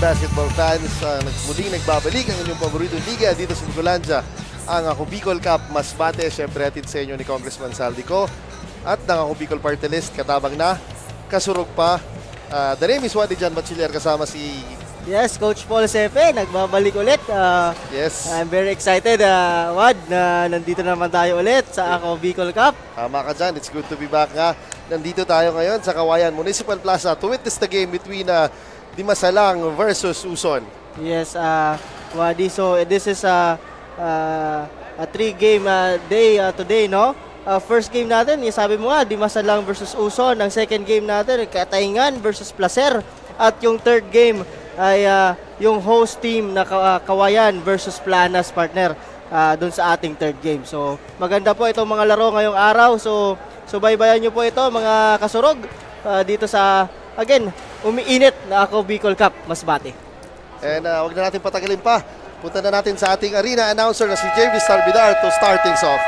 basketball fans. Muling nagbabalik ang inyong paboritong liga dito sa Bicolandia. Ang Ako Bicol Cup Masbate, syempre hatid sa inyo ni Congressman Saldico. At ng Ako Bicol Party List, katabang na, kasurog pa. The name is Wadi Jan Bachiller, kasama si... Yes, Coach Paul Sepe, nagbabalik ulit. Yes. I'm very excited, Wad, na nandito naman tayo ulit sa Ako Bicol Cup. Tama ka dyan, it's good to be back nga. Nandito tayo ngayon sa Kawayan Municipal Plaza to witness the game between Dimasalang versus Uson. Yes, Wadi, so this is a 3-game day today, no? First game natin, sabi mo nga, Dimasalang versus Uson. Ang second game natin, Katayngan versus Placer. At yung third game ay yung host team na Kawayan versus Planas, partner, dun sa ating third game. So, maganda po itong mga laro ngayong araw. So baybayan nyo po ito, mga kasurog, dito sa, again, umiinit na Ako Bicol Cup Masbate. And wag na natin patagalin pa. Punta na natin sa ating arena announcer na si JV Starbidar to start things off.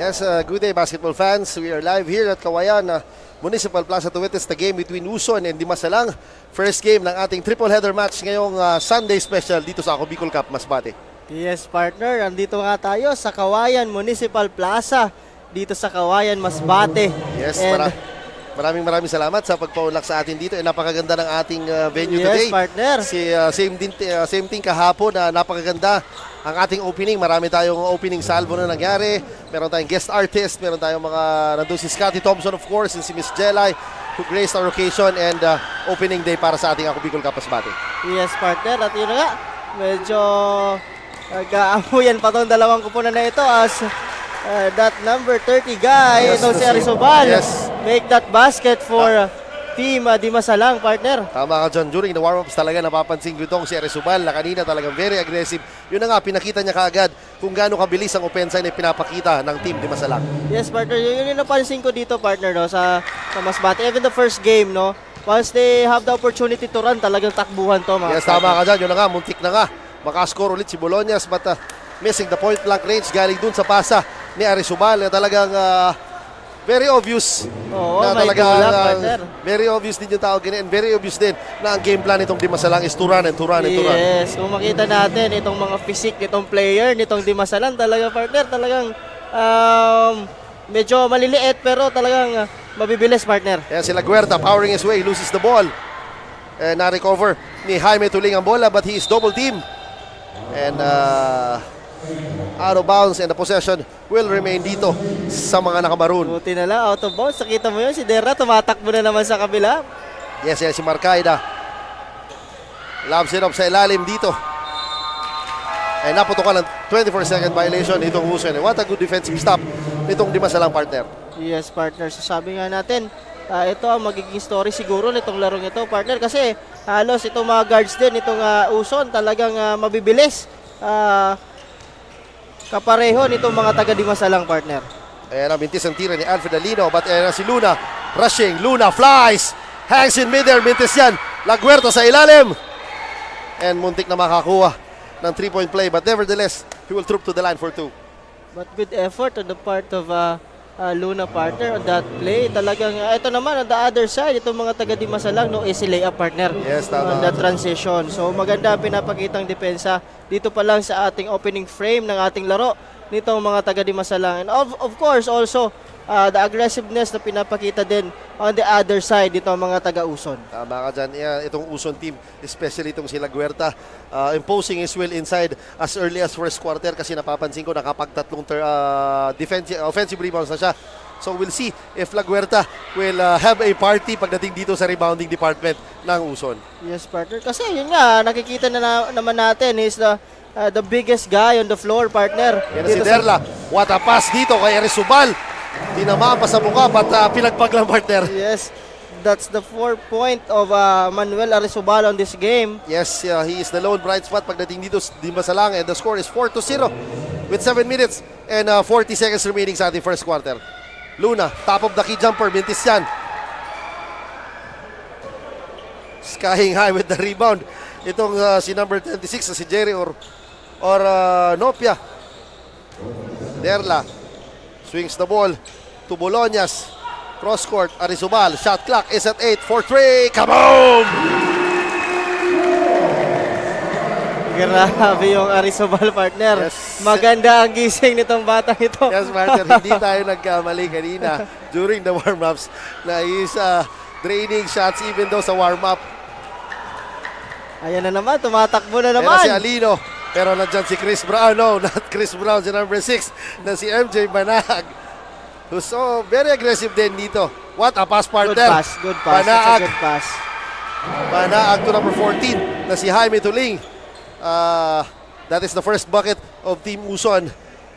Yes, good day basketball fans. We are live here at Kawayan Municipal Plaza to witness the game between Uson and Dimasalang. First game ng ating triple header match ngayong Sunday special dito sa Ako Bicol Cup Masbate. Yes, partner. Andito nga tayo sa Kawayan Municipal Plaza dito sa Kawayan Masbate. Yes, and maraming salamat sa pagpaunlak sa atin dito. Napakaganda ng ating venue today. Yes, partner. Same thing kahapon na napakaganda ang ating opening. Marami tayong opening salvo na nangyari. Meron tayong guest artist, meron tayong mga nandun si Scotty Thompson of course, and si Miss Jelay who graced our occasion and opening day para sa ating Ako Bicol Cup Masbate. Yes, partner. At yun na nga, medyo nag-aamuyan pa tong dalawang kupunan na ito as that number 30 guy, yes, itong si Arizobal, yes, make that basket for Team Dimasalang, partner. Tama ka dyan. During the warm-ups talaga napapansin ko itong si Arizobal na kanina talagang very aggressive. Yun na nga, pinakita niya kaagad kung gaano kabilis ang opensa na pinapakita ng Team Dimasalang. Yes, partner. Yun yung napansin ko dito, partner, no, sa Masbate. Even the first game, no, once they have the opportunity to run, talagang takbuhan to, mga yes, tama ka dyan. Yun na nga, muntik na nga. Makascore ulit si Bolonias but missing the point blank range galing dun sa pasa ni Arizobal na talagang very obvious. Oo, na may talagang tulak, partner. very obvious din yung tawag and very obvious din na ang game plan nitong Dimasalang is to run and to run and to run. Yes, kung makita natin itong mga physique nitong player, nitong Dimasalang, talaga, partner, talagang medyo maliliit pero talagang mabibilis, partner. Kaya sila Guerta powering his way, loses the ball. Na-recover ni Jaime Tuling ang bola but he is double team. And out of bounds and the possession will remain dito sa mga nakamaroon. Buti na lang, out of bounds. Nakita mo yun, si Derra tumatakbo na naman sa kabila. Yes, si Marcaida. Lobs it up sa ilalim dito. Ay naputokan ng 24-second violation nitong Uson. What a good defensive stop nitong Dimas Alang, partner. Yes, partner. So sabi nga natin, ito ang magiging story siguro nitong larong ito, partner. Kasi halos itong mga guards din, itong Uson, talagang mabibilis. Kapareho nitong mga taga Dimas Alang, partner. Ayan ang mintis ang tira ni Alfred Alino. But ayan si Luna. Rushing. Luna flies. Hangs in midair. Mintis yan. Laguerta sa ilalim. And muntik na makakuha ng 3-point play. But nevertheless, he will troop to the line for 2. But good effort on the part of Luna, partner, on that play. Talagang, ito naman on the other side, itong mga taga Dimas Alang, no easy layup, partner. Yes, tama. On the transition. So maganda ang pinapakitang depensa dito pa lang sa ating opening frame ng ating laro nitong mga taga Dimas Alang. And of course, also, the aggressiveness na pinapakita din on the other side dito ang mga taga-Uson. Tama ka dyan. Itong Uson team, especially itong si Laguerta, imposing his will inside as early as first quarter kasi napapansin ko nakapagtatlong offensive rebounds na siya. So we'll see if Laguerta will have a party pagdating dito sa rebounding department ng Uson. Yes, partner. Kasi yun nga, nakikita naman natin is the biggest guy on the floor, partner. Yan si Derla. What a pass dito kay Arizubal. Tinamaan pa sa mukha, but pinagpag lang, partner. Yes, that's the 4-point of Manuel Arizubal on this game. Yes, he is the lone bright spot pagdating dito sa Dimas Alang, and the score is 4-0 with 7 minutes and 40 seconds remaining sa ating first quarter. Luna, top of the key jumper, mintis yan. Skying high with the rebound. Itong si number 26 si Jerry or Nopia. Derla swings the ball to Boloñas. Cross court, Arizubal. Shot clock is at 8 for 3. Kaboom! Grabe yung Arizubal, partner. Yes. Maganda ang gising nitong batang ito. Yes, partner. Hindi tayo nagkamali kanina during the warm-ups na is draining shots even though sa warm-up. Ayan na naman, tumatakbo na Pero naman. si Alino. Pero nandyan si Chris Brown. No, not Chris Brown, si number 6 na si MJ Banag. Who's so very aggressive din dito. What a pass, partner. Good pass, good pass. That's a Banaag. good pass. Banaag to number 14 na si Jaime Tuling. That is the first bucket of Team Uson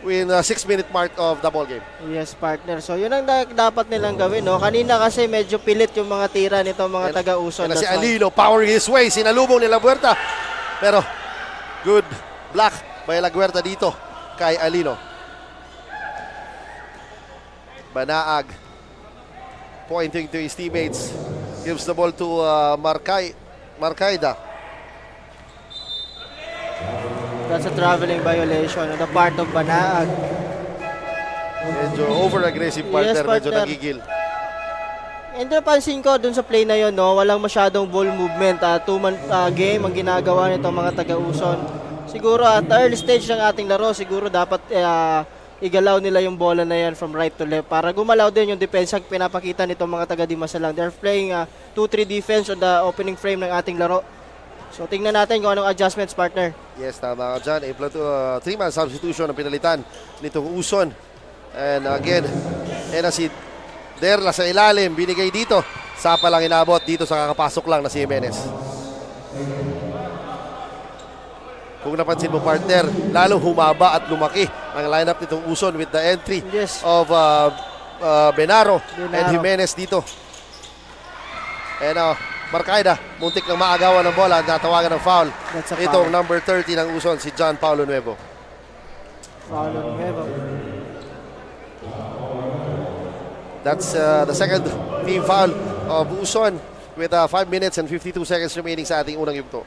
in 6-minute mark of the ball game. Yes, partner. So, yun ang dapat nilang gawin, no? Kanina kasi medyo pilit yung mga tira nito mga taga-Uson. Yan na si Alino, powering his way. Sinalubong ni Laguerta. Pero, good block by Laguerta dito kay Alino. Banaag pointing to his teammates. Gives the ball to Marcaida. That's a traveling violation on the part of Banaag. Medyo over-aggressive, partner. Yes, partner. Medyo nagigil. And napansin ko dun sa play na yun, no, walang masyadong ball movement. Two-man game ang ginagawa nito mga taga-Uson. Siguro at early stage ng ating laro, siguro dapat igalaw nila yung bola na yan from right to left para gumalaw din yung depensa ang pinapakita nitong mga taga-Dimas Alang. They're playing 2-3 defense on the opening frame ng ating laro. So tingnan natin kung anong adjustments, partner. Yes, tama ka dyan. 3-man substitution ang pinalitan nitong Uson. And again, na si Derla sa ilalim. Binigay dito. Sapa lang inabot dito sa kakapasok lang na si Jimenez. Kung napansin mo, partner, lalong humaba at lumaki ang lineup nitong Uson with the entry of Benaro and Jimenez dito. And Marcaida, muntik ng maagawan ng bola at natawagan ng foul. Itong number 30 ng Uson, si John Paulo Nuevo. Paulo Nuevo. That's the second team foul of Uson with 5 minutes and 52 seconds remaining sa ating unang yugto.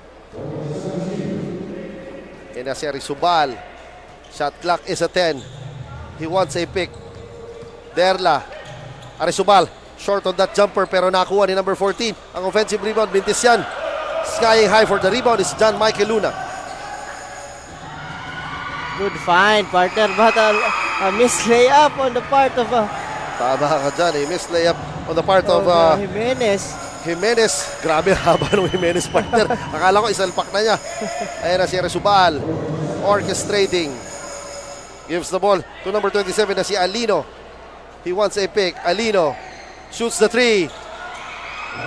And si Arizubal. Shot clock is at 10. He wants a pick. Derla. Arizubal. Short on that jumper pero nakuha ni number 14. Ang offensive rebound, bintis yan. Skying high for the rebound is John Michael Luna. Good find, partner. But a missed layup on the part of Tama ka dyan, a missed layup on the part of Jimenez. Grabe haba ng Jimenez, partner. Akala ko isalpak na niya. Ayan na si Arizubal. Orchestrating. Gives the ball to number 27 na si Alino. He wants a pick. Alino shoots the 3.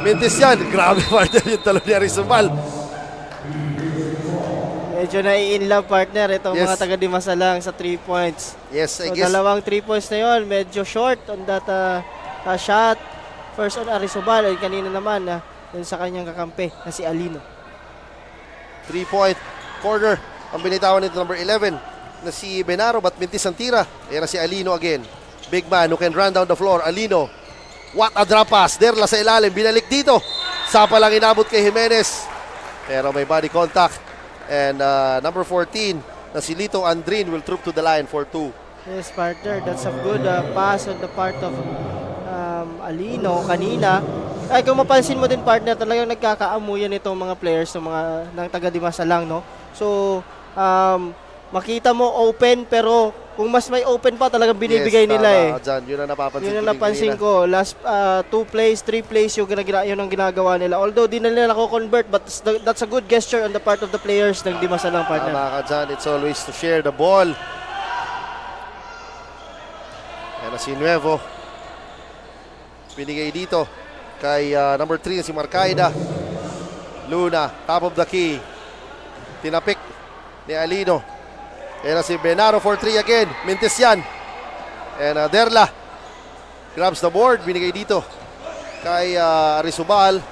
Mintis yan. Grabe, partner, yung talo ni Arizubal. Medyo nai-inlove partner itong Yes. mga taga Dimasalang sa 3 points. Yes, I So guess. dalawang 3 points na yon, medyo short on that shot. First on Arizobal, and kanina naman yun sa kanyang kakampi na si Alino. 3-point corner. Ang binitawan nito number 11 na si Benaro, but mintis ang tira. Era si Alino again. Big man who can run down the floor. Alino. What a drop pass. Derla sa ilalim. Binalik dito. Sapa lang inabot kay Jimenez. Pero may body contact. And number 14 na si Lito Andrin will troop to the line for 2. Yes, partner. That's a good pass on the part of Alino kanina. Ay, kung mapansin mo din, partner, talagang nagkakaamuyan itong mga players ng taga Dimasalang, no? So, makita mo open, pero kung mas may open pa, talagang binibigay nila eh. Dyan. Yun ang napapansin Yun ang napansin ko. Last 2 plays, 3 plays, yun ang ginagawa nila. Although, di na nila nako-convert, but that's a good gesture on the part of the players ng Dimasalang, partner. Tama ka dyan. It's always to share the ball. Yan na si Nuevo. Binigay dito kay number 3 na si Marcaida. Luna, top of the key. Tinapik ni Alino. Yan na si Benaro for 3 again. Mintis yan. And Derla grabs the board. Binigay dito kay Arizobal.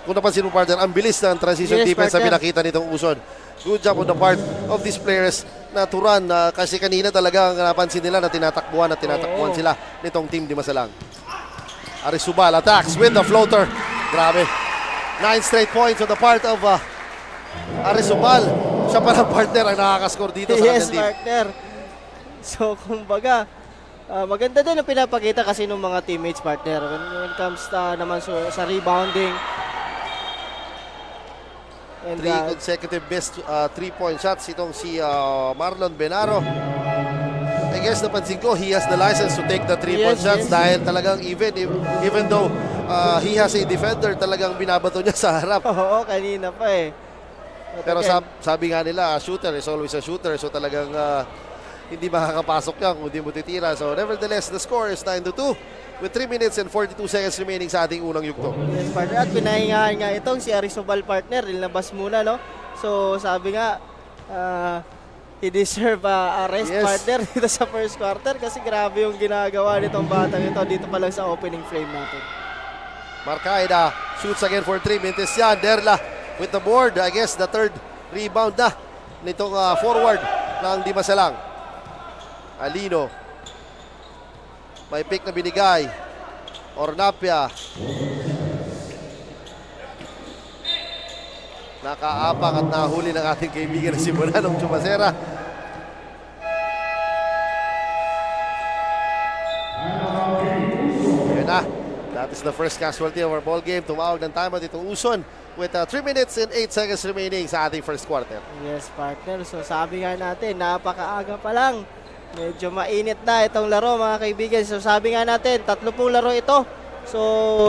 Kung napansin mo, partner, ang bilis ng transition Yes, defense na partner. pinakita nitong Uson. Good job on the part of these players na to run. Kasi kanina talaga napansin nila na tinatakbuhan sila nitong team Dimasalang. Arizobal attacks with the floater. Grabe. 9 straight points on the part of Arizobal. Siya pa ng partner ang nakakascore dito sa Yes, kanyang team. partner. So, kumbaga, maganda din ang pinapakita kasi ng mga teammates, partner. When it comes naman sa rebounding. And, 3 consecutive best 3-point shots itong si Marlon Benaro. I guess napansin ko, he has the license to take the 3-point Yes, shots yes. dahil talagang even though he has a defender, talagang binabato niya sa harap. Oo, kanina pa eh. But Pero again, sabi nga nila, a shooter is always a shooter. So talagang hindi makakapasok yan kung hindi mo titira. So nevertheless, the score is 9-2 with 3 minutes and 42 seconds remaining sa ating unang yugto. yes, partner. At pinahingahan nga itong si Arizobal, partner. Ilabas muna, no? So, sabi nga, he deserve arrest, Yes. partner, dito sa first quarter kasi grabe yung ginagawa nitong batang ito dito pa lang sa opening frame natin. Marcaida shoots again for 3. Mintis yan. Derla with the board. I guess the third rebound na nitong forward ng Dimasalang. Alino. May pick na binigay. Ornapia. Nakaapak at nahuli ng ating kaibigan na si Bonanong Chumacera. Yun na. That is the first casualty of our ball game. Tumawag ng timeout itong Uson with 3 minutes and 8 seconds remaining sa ating first quarter. Yes, partner. So, sabi nga natin, napakaaga pa lang. Medyo mainit na itong laro, mga kaibigan. So, sabi nga natin, 3 pong laro ito. So,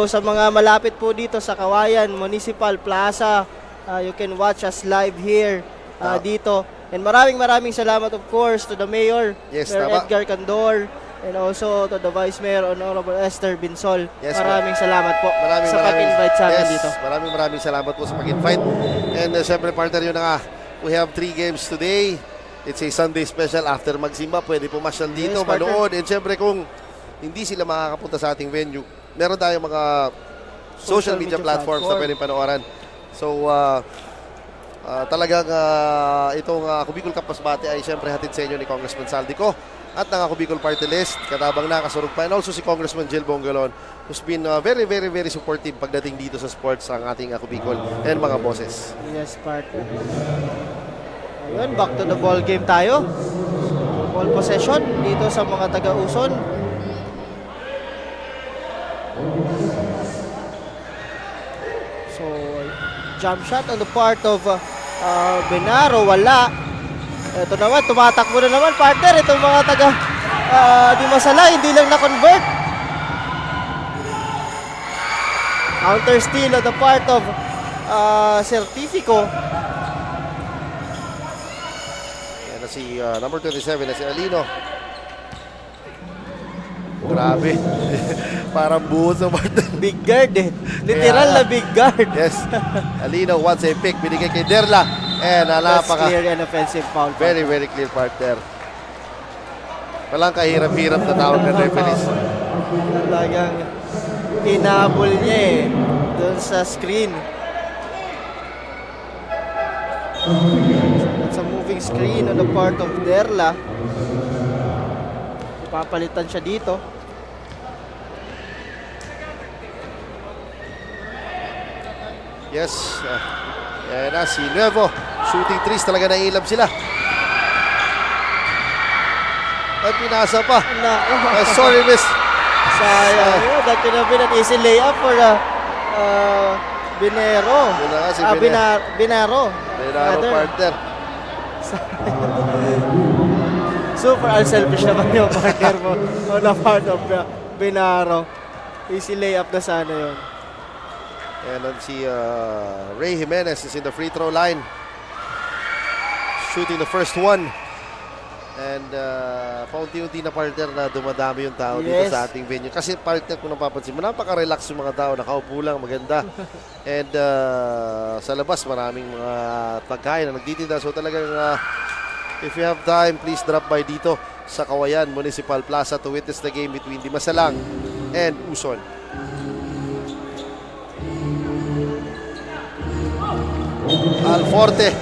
sa mga malapit po dito sa Kawayan Municipal Plaza, you can watch us live here dito. And maraming salamat, of course, to the Mayor, Yes, Mayor tama. Edgar Candor, and also to the Vice Mayor, Honorable Esther Binsol. Yes, maraming salamat po Maraming sa pag-invite sa amin dito. Maraming salamat po sa pag-invite. And syempre, partner, yun na nga. We have 3 games today. It's a Sunday special after magsimba. Pwede pumasyal dito, Yes, partner. manood. And syempre, kung hindi sila makakapunta sa ating venue, meron tayong mga social media platforms na pwedeng panooran. So, talagang itong Bicol Cup Masbate ay syempre hatid sa inyo ni Congressman Saldico at ng Bicol Party List, katabang na kasurog pa, and also si Congressman Jill Bongalon, who's been very supportive pagdating dito sa sports ang ating Bicol and mga bosses. Yes, partner. Ayun, back to the ball game tayo. Ball possession dito sa mga taga-Uson. So, jump shot on the part of Benaro, wala. Ito naman, tumatakbo na naman, partner. Itong mga taga Dimasala, hindi lang na-convert. Counter steal on the part of Certifico. Yan na si number 27 na si Alino. Grabe. Parang buhos sa partner. Big guard eh. Literal Kaya- na big guard. Yes. Alino wants a pick. Binigay kay Derla. And That's clear and offensive foul. very, very clear, partner. Walang kahirap-hirap na tawag ng referees. Talagang hinabol niya eh doon sa screen. That's a moving screen on the part of Derla. Papalitan siya dito. Yes. Yan na si Nuevo. Shooting threes talaga nailab sila. At pinasa pa. Sorry, miss. Sayang yun. That could have been an easy layup for Binero. Yun na nga si Binaro. Binaro, partner. Super unselfish naman yung partner mo on the part of Binaro. Easy layup na sana yun. And then si Ray Jimenez is in the free throw line. Shooting the first one. And paunti-unti na, partner, na dumadami yung tao dito sa ating venue. Kasi, partner, kung napapansin mo, napaka-relax yung mga tao. Nakaupo lang, maganda. And sa labas, maraming mga pagkain na nagtitinda. So talagang if you have time, please drop by dito sa Kawayan Municipal Plaza to witness the game between Dimasalang and Uson. Alforte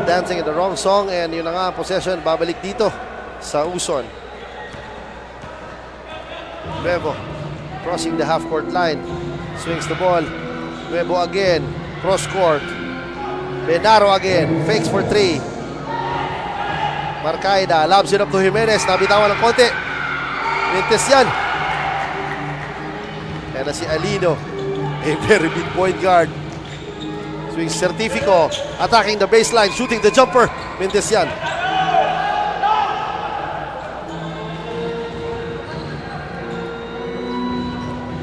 dancing in the wrong song, and yun na nga, possession babalik dito sa Uson. Nuevo crossing the half court line, swings the ball. Nuevo again, cross court. Benaro again, fakes for three. Marcaida lobs it up to Jimenez, nabitawan ng konti. Mintes yan. Yan na si Alino, a very big point guard. Swings Certifico, attacking the baseline, shooting the jumper. Mintes yan.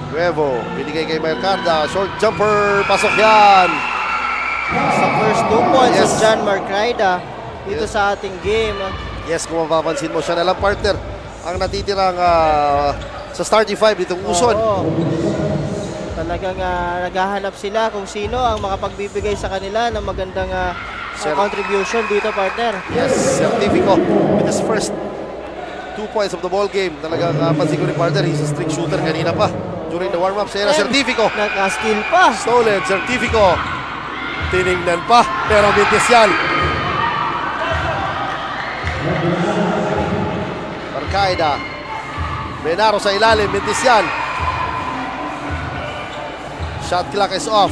Nuevo, binigay kay Mercada, short jumper, pasok yan. Sa first 2 points of John Marcaida dito sa ating game. Yes, kung mapapansin mo, siya na lang, partner ang natitirang sa starting five ditong Uson. Talagang naghahanap sila kung sino ang makapagbibigay sa kanila ng magandang contribution dito, partner. Yes, Certifico with his first 2 points of the ball game. Talagang pansin ko ni, partner, he's a strict shooter kanina pa during the warm-up. Siya na Certifico. Naka-steal pa. Stolen, Certifico. Tinignan pa, pero Mintes yan. Marcaida. Benaro sa ilalim, Mintes yan. Shot clock is off.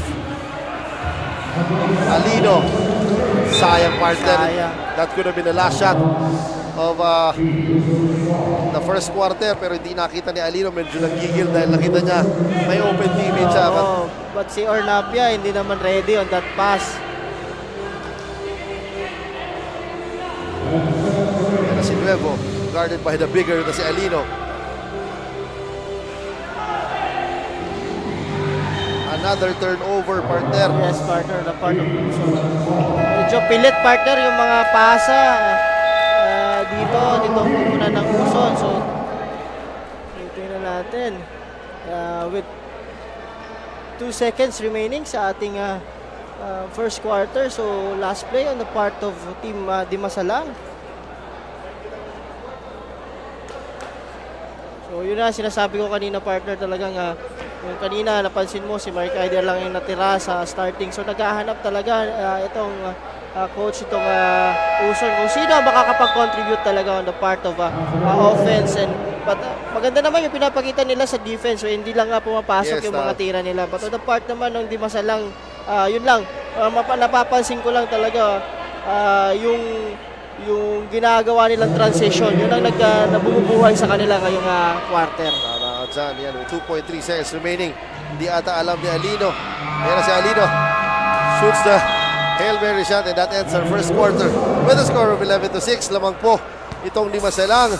Alino. Sayang, partner. Sayang. That could have been the last shot of the first quarter, pero hindi nakita ni Alino. Medyo nanggigil dahil nakita niya may open teammate siya. But si Ornapia hindi naman ready on that pass. Yan na si Nuevo, guarded by the bigger na si Alino. Another turnover, partner. Yes, partner, the part of Uson. Medyo pilit, partner, yung mga pasa dito muna ng Uson. So, tingnan natin. With 2 seconds remaining sa ating first quarter. So, last play on the part of Team Dimasalang. So, yun na, sinasabi ko kanina, partner, talagang yung kanina, napansin mo, si Marcaida lang yung natira sa starting. So, naghahanap talaga itong coach, itong Uson, kung sino ang makakapag-contribute talaga on the part of offense. But maganda naman yung pinapakita nila sa defense. So, hindi lang pumapasok yung mga tira nila. But on the part naman ng Dimasalang, yun lang, napapansin ko lang talaga yung ginagawa nilang transition. Yun ang nabumubuhay sa kanila ngayong quarter. Tama ka dyan. Yan, with 2.3 seconds remaining. Hindi ata alam ni Alino. Ayan na si Alino. Shoots the Hail Mary shot, and that ends our first quarter with a score of 11-6. Lamang po itong Dimasalang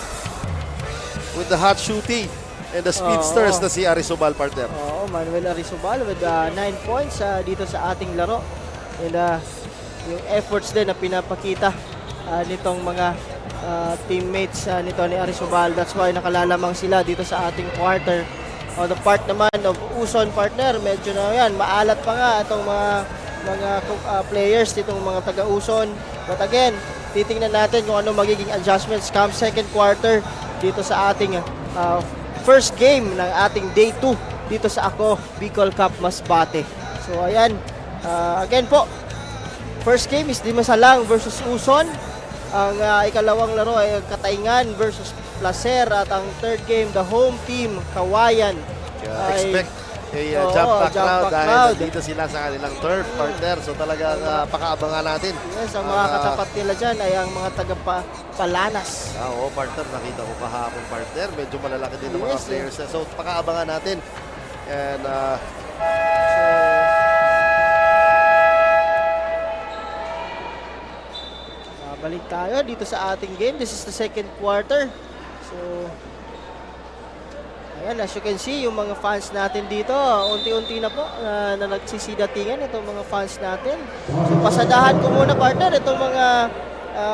with the hot shooting and the speedsters na si Arizobal, partner. Manuel Arizobal with 9 points dito sa ating laro. And yung efforts din na pinapakita nitong mga teammates nito ni Arizobal. That's why nakalalamang sila dito sa ating quarter. On the part naman of Uson partner, medyo na yan, maalat pa nga itong mga players ditong mga taga-Uson. But again, titingnan natin kung ano magiging adjustments come second quarter dito sa ating first game ng ating day 2 dito sa Ako Bicol Cup Masbate. So ayan, again po, first game is Dimasalang versus Uson. Ang ikalawang laro ay Katayngan versus Placer. At ang third game, the home team, Kawayan. Expect a jump back crowd dahil dito sila sa kanilang turf, partner. So talagang pakaabangan natin. Yes, ang mga katapat nila dyan ay ang mga taga-Palanas. Oo, partner. Nakita ko kahapon, partner. Medyo malalaki din ang mga players. So pakaabangan natin. And balik tayo dito sa ating game. This is the second quarter. So, ayan, as you can see, yung mga fans natin dito, unti-unti na po na nagsisidatingan itong mga fans natin. So, pasadahan ko muna, partner, itong mga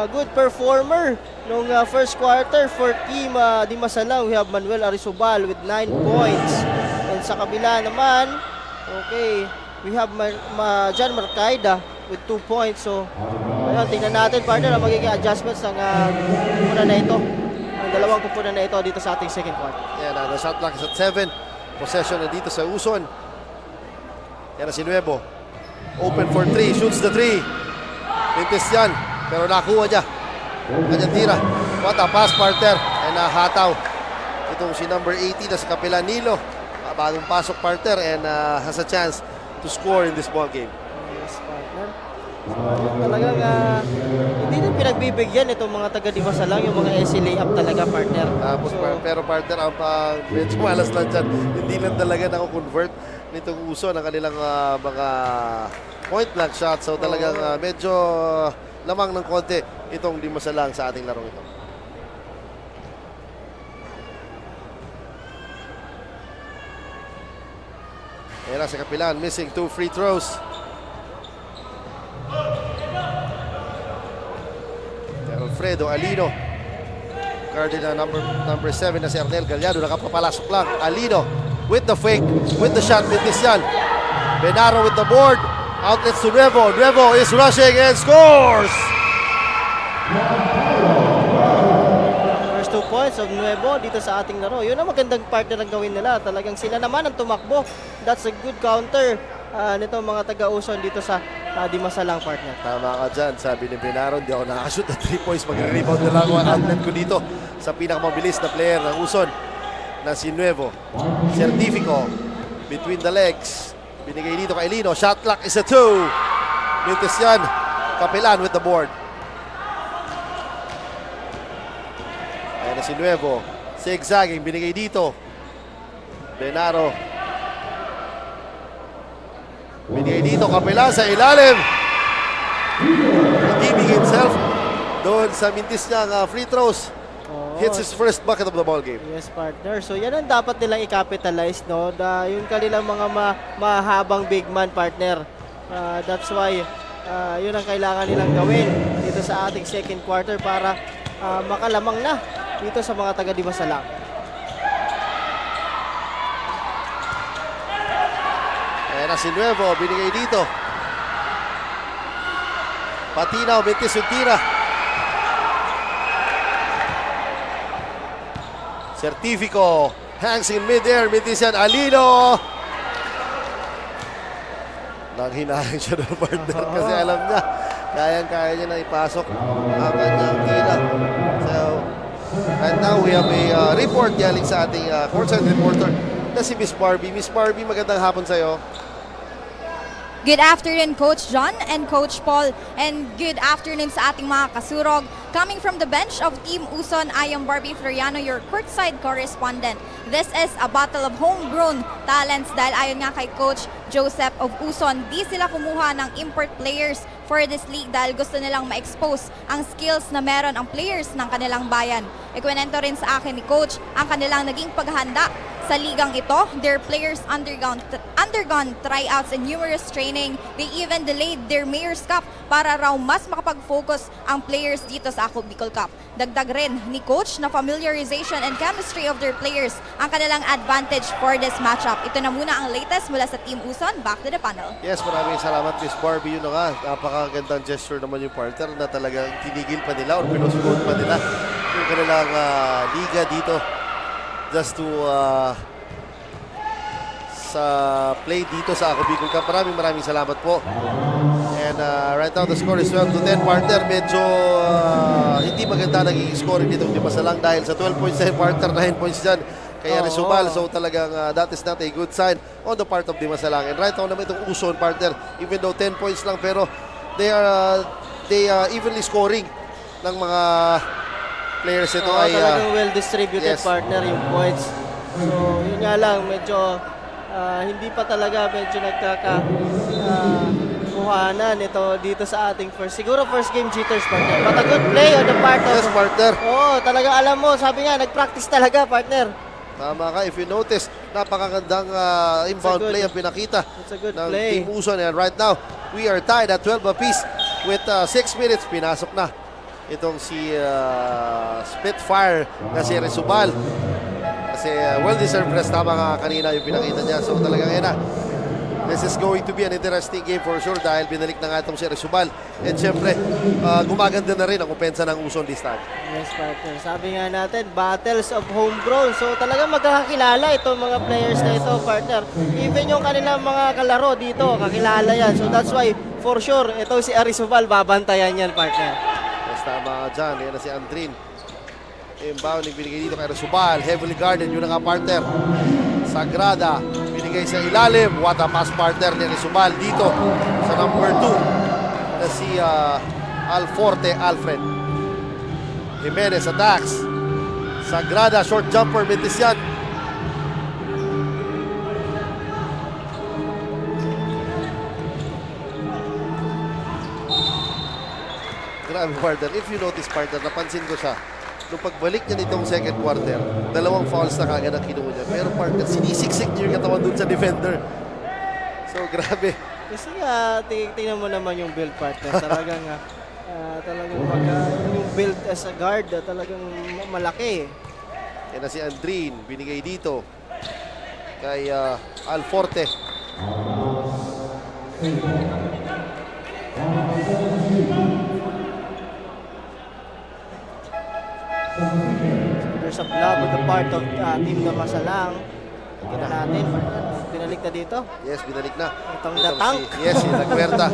good performer nung first quarter for team Dimasalang. We have Manuel Arizobal with 9 points. And sa kabila naman, okay, we have Jan Marcaida with 2 points. So, ayun, tingnan natin, partner, ang magiging adjustments ng kupunan na ito. Ang dalawang kupunan na ito dito sa ating second quarter. yan, the shot clock is at 7. Possession na dito sa Uson. Yan na si Nuevo. Open for 3. Shoots the 3. Pintis yan. Pero nakuha niya. Kanyang tira. What a pass, partner. And hataw. Itong si number 80 na sa kapila, Nilo. Bagong pasok, partner. And has a chance to score in this ball game. Yes, partner. So, talagang hindi din pinagbibigyan itong mga taga-Dimasalang, yung mga SC layup talaga, partner. Tapos, pero partner, ang medyo malas lang dyan. Hindi lang talaga nako-convert nitong Uson ang kanilang mga point blank shot. So talagang medyo lamang ng konti itong Dimasalang sa ating larong ito. Ayan na sa kapilan, missing 2 free throws. Alfredo Alino. Cardinal number 7 na si Arnel Gallardo, nakapapalasok lang. Alino with the fake, with the shot, Vinician. Benaro with the board. Outlets to Nuevo. Nuevo is rushing and scores! First 2 points of Nuevo dito sa ating laro. Yun ang magandang partner ang gawin nila. Talagang sila naman ang tumakbo. That's a good counter nito mga taga-Uson dito sa Dimasalang, partner. Tama ka dyan. Sabi ni Benaro, hindi ako nakashoot at 3 points. Mag-rebound na lang ang outlet ko dito sa pinakamabilis na player ng Uson na si Nuevo. Certifico between the legs. Binigay dito kay Lino. Shot clock is a 2. Mintis yan. Kapilan with the board. Ayan na si Nuevo. Zigzagging. Binigay dito. Benaro. Binigay dito. Kapilan sa ilalim. Redeeming himself doon sa mintis niya free throws. Hits his first bucket of the ball game. Yes, partner. So yan ang dapat nilang i-capitalize, no? Yung kanilang mga mahabang big man, partner. That's why yun ang kailangan nilang gawin dito sa ating second quarter para makalamang na dito sa mga taga-Dimasalang. Ayan na si Nuevo, binigay dito. Patinaw, Bentis yung tira. Certifico hangs in mid-air. Mintis yan, Alino. Nanghinahang siya ng partner kasi alam niya, kaya niya na ipasok ang kanyang tira. So, and now we have a report galing sa ating courtside reporter na si Miss Barbie. Miss Barbie, magandang hapon sa'yo. Good afternoon, Coach John and Coach Paul, and good afternoon sa ating mga kasurog. Coming from the bench of Team Uson, I am Barbie Floriano, your courtside correspondent. This is a battle of homegrown talents dahil ayon nga kay Coach Joseph of Uson, di sila kumuha ng import players for this league dahil gusto nilang ma-expose ang skills na meron ang players ng kanilang bayan. Ikwento rin sa akin ni Coach ang kanilang naging paghahanda sa ligang ito. Their players undergone tryouts and numerous training. They even delayed their Mayor's Cup para raw mas makapag-focus ang players dito sa Ako Bicol Cup. Dagdag rin ni coach na familiarization and chemistry of their players ang kanilang advantage for this matchup. Ito na muna ang latest mula sa Team Uson. Back to the panel. Yes, maraming salamat Miss Barbie. Yun na nga, napakagandang gesture naman yung partner na talagang tinigil pa nila or pinuspon pa nila yung kanilang liga dito just to sa play dito sa Ako Bicol Cup. Maraming salamat po. And right now the score is 12-10 partner. Medyo hindi maganda naging scoring dito. Hindi masalang dahil sa 12 points na partner, 9 points dyan. Kaya Rizubal, so talagang that is not a good sign on the part of Di Masalang. And right now naman itong Uson partner, even though 10 points lang, pero they are evenly scoring ng mga players ito ay talagang well-distributed yes. partner yung points. So, yun nga lang, medyo hindi pa talaga medyo kuhanan ito dito sa ating siguro first game jitters partner. But a good play on the part of... yes, partner. Oo, talaga alam mo, sabi nga, nag-practice talaga partner. Tama ka. If you notice, napakagandang inbound play ang pinakita It's a good ng play. Team Uson. And right now, we are tied at 12 apiece with 6 minutes. Pinasok na itong si Spitfire na si Rizubal. Kasi well-deserved rest. Tama nga kanina yung pinakita niya. So talagang yan na. This is going to be an interesting game for sure dahil binalik na nga itong si Rizubal. And syempre, gumaganda na rin ang opensa ng Uson this time. Yes, partner. Sabi nga natin, battles of homegrown. So talagang magkakakilala itong mga players na ito, partner. Even yung kanilang mga kalaro dito, kakilala yan. So that's why, for sure, ito si Rizubal, babantayan yan, partner. Yes, tama dyan. Yan na si Andrin. Inbound yung binigay dito kay Rizubal. Heavily guarded. Yun na nga partner. Sagrada. Binigay sa ilalim. What a pass partner ni Rizubal dito sa number 2 na si Alforte Alfred. Jimenez attacks. Sagrada. Short jumper. Bentisian. Grabe partner. If you notice partner, napansin ko siya. Nung pagbalik niya nitong second quarter, 2 fouls na kagad ang kinuha niya. Pero partner, sinisiksik niya yung katawan dun sa defender. So grabe. Kasi tingnan mo naman yung build, partner. Talagang yung build as a guard, talagang malaki. Yan na si Andrin, binigay dito kay Alforte. There's a blob on the part of Team Masalang. Kita natin, binalik na dito. Yes, binalik na. Itong the tank. Yes, yung nagwerta.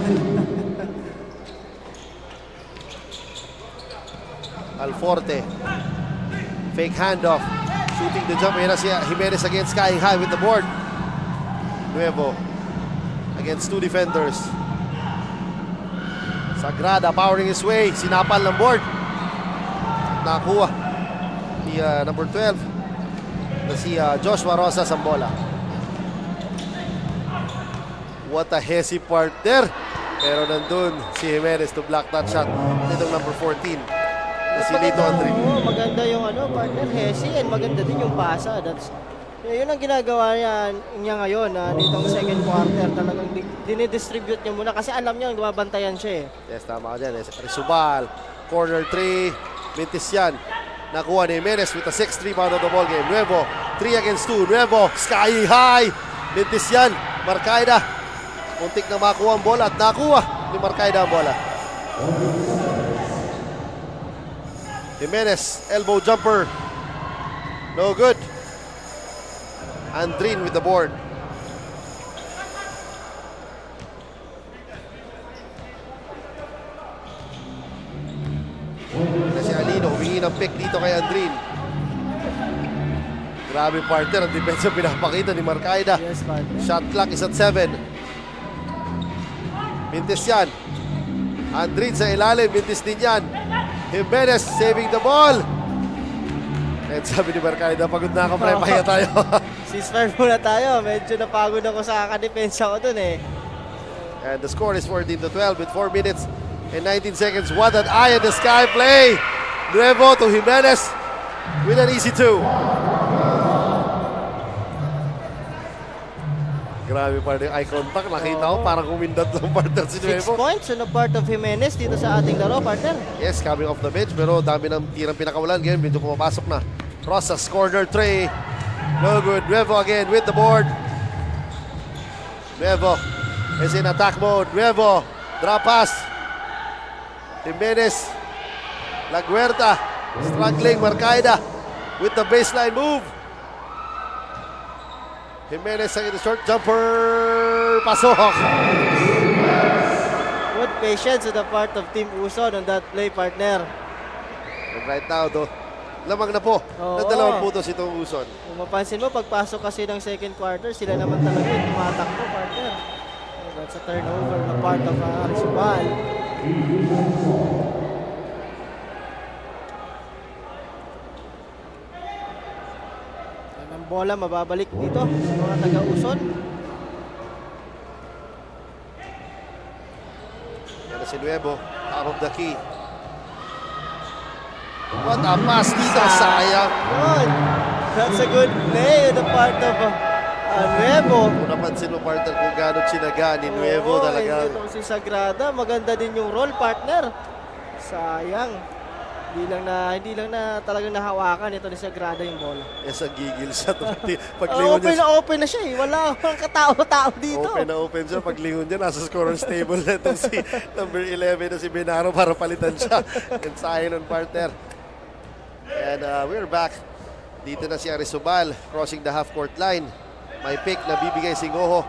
Alforte. Fake handoff. Shooting the jump. Yan na si Jimenez against Sky High with the board. Nuevo against 2 defenders. Sagrada powering his way. Sinapal ng board. Nakuha ni number 12 na si Joshua Rosas ang bola. What a hesi partner. Pero nandun si Jimenez to block that shot nitong number 14 na si Lito Andrin. Maganda yung partner hesi, and maganda din yung pasa. Yun ang ginagawa niya ngayon nitong second quarter. Talagang dinidistribute niya muna kasi alam niya babantayan siya eh. Yes, tama ka dyan. Rizubal, corner 3. Bentisian. Nakuha ni Jimenez with a 6th rebound of the ball game. Nuevo, 3 against 2. Nuevo, sky high. Bentisian, Marcaida. Muntik na makuha ang bola at nakuha ni Marcaida ang bola. Jimenez, elbow jumper. No good. Andrin with the board. Na si Alino, humingi ng pick dito kay Andrin. Grabe partner, ang depensa pinapakita ni Marcaida. Yes, partner. Shot clock is at 7. Bintis yan. Andrin sa ilalim, bintis din yan. Jimenez saving the ball. And sabi ni Marcaida, pagod na ako, pre, pahinga tayo. Ceasefire muna tayo. Medyo napagod ako sa kadepensa ko dun eh. And the score is 14-12 with 4 minutes and 19 seconds. What an eye in the sky play. Nuevo to Jimenez with an easy 2. Grabe partner, eye contact. Nakita ko Oo. parang kumindot ng partner si 6 Nuevo. points on the part of Jimenez dito sa ating laro, partner. Yes, coming off the bench, pero dami ng tirang pinakawalan. Ngayon, medyo pumapasok na. Rosas, corner tray. No good. Nuevo again with the board. Nuevo is in attack mode. Nuevo, drop pass. Jimenez. Laguerta, struggling. Marcaida with the baseline move. Jimenez ang short jumper. Pasok. Good patience on the part of Team Uson on that play, partner. And right now, though, lamang na po. Oo. Ng dalawang putos itong Uson. Kung mapansin mo, pagpasok kasi ng second quarter, sila naman talaga yung tumatakbo, partner. So, that's a turnover na part of Arisubal. Yan ang bola, mababalik dito sa mga taga-Uson. Yan na si Nuevo, top of the key. What a pass dito, sayang. Good. That's a good play on the part of Nuevo. Kung napansin mo partner kung gano'n sinaga ni Oo, Nuevo talaga. Itong si Sagrada, maganda din yung role, partner. Sayang. Hindi lang na talagang nahawakan ito ni Sagrada yung bola. Yes, ang gigil siya. Paglingon Open niya, na open na siya eh. Wala akong katao-tao dito. open siya. Paglingon niya, nasa scorer's table na itong si number 11 na si Benaro para palitan siya. And sayang ng partner. And we're back. Dito na si Arisubal, crossing the half-court line. May pick na bibigay si Ngoho.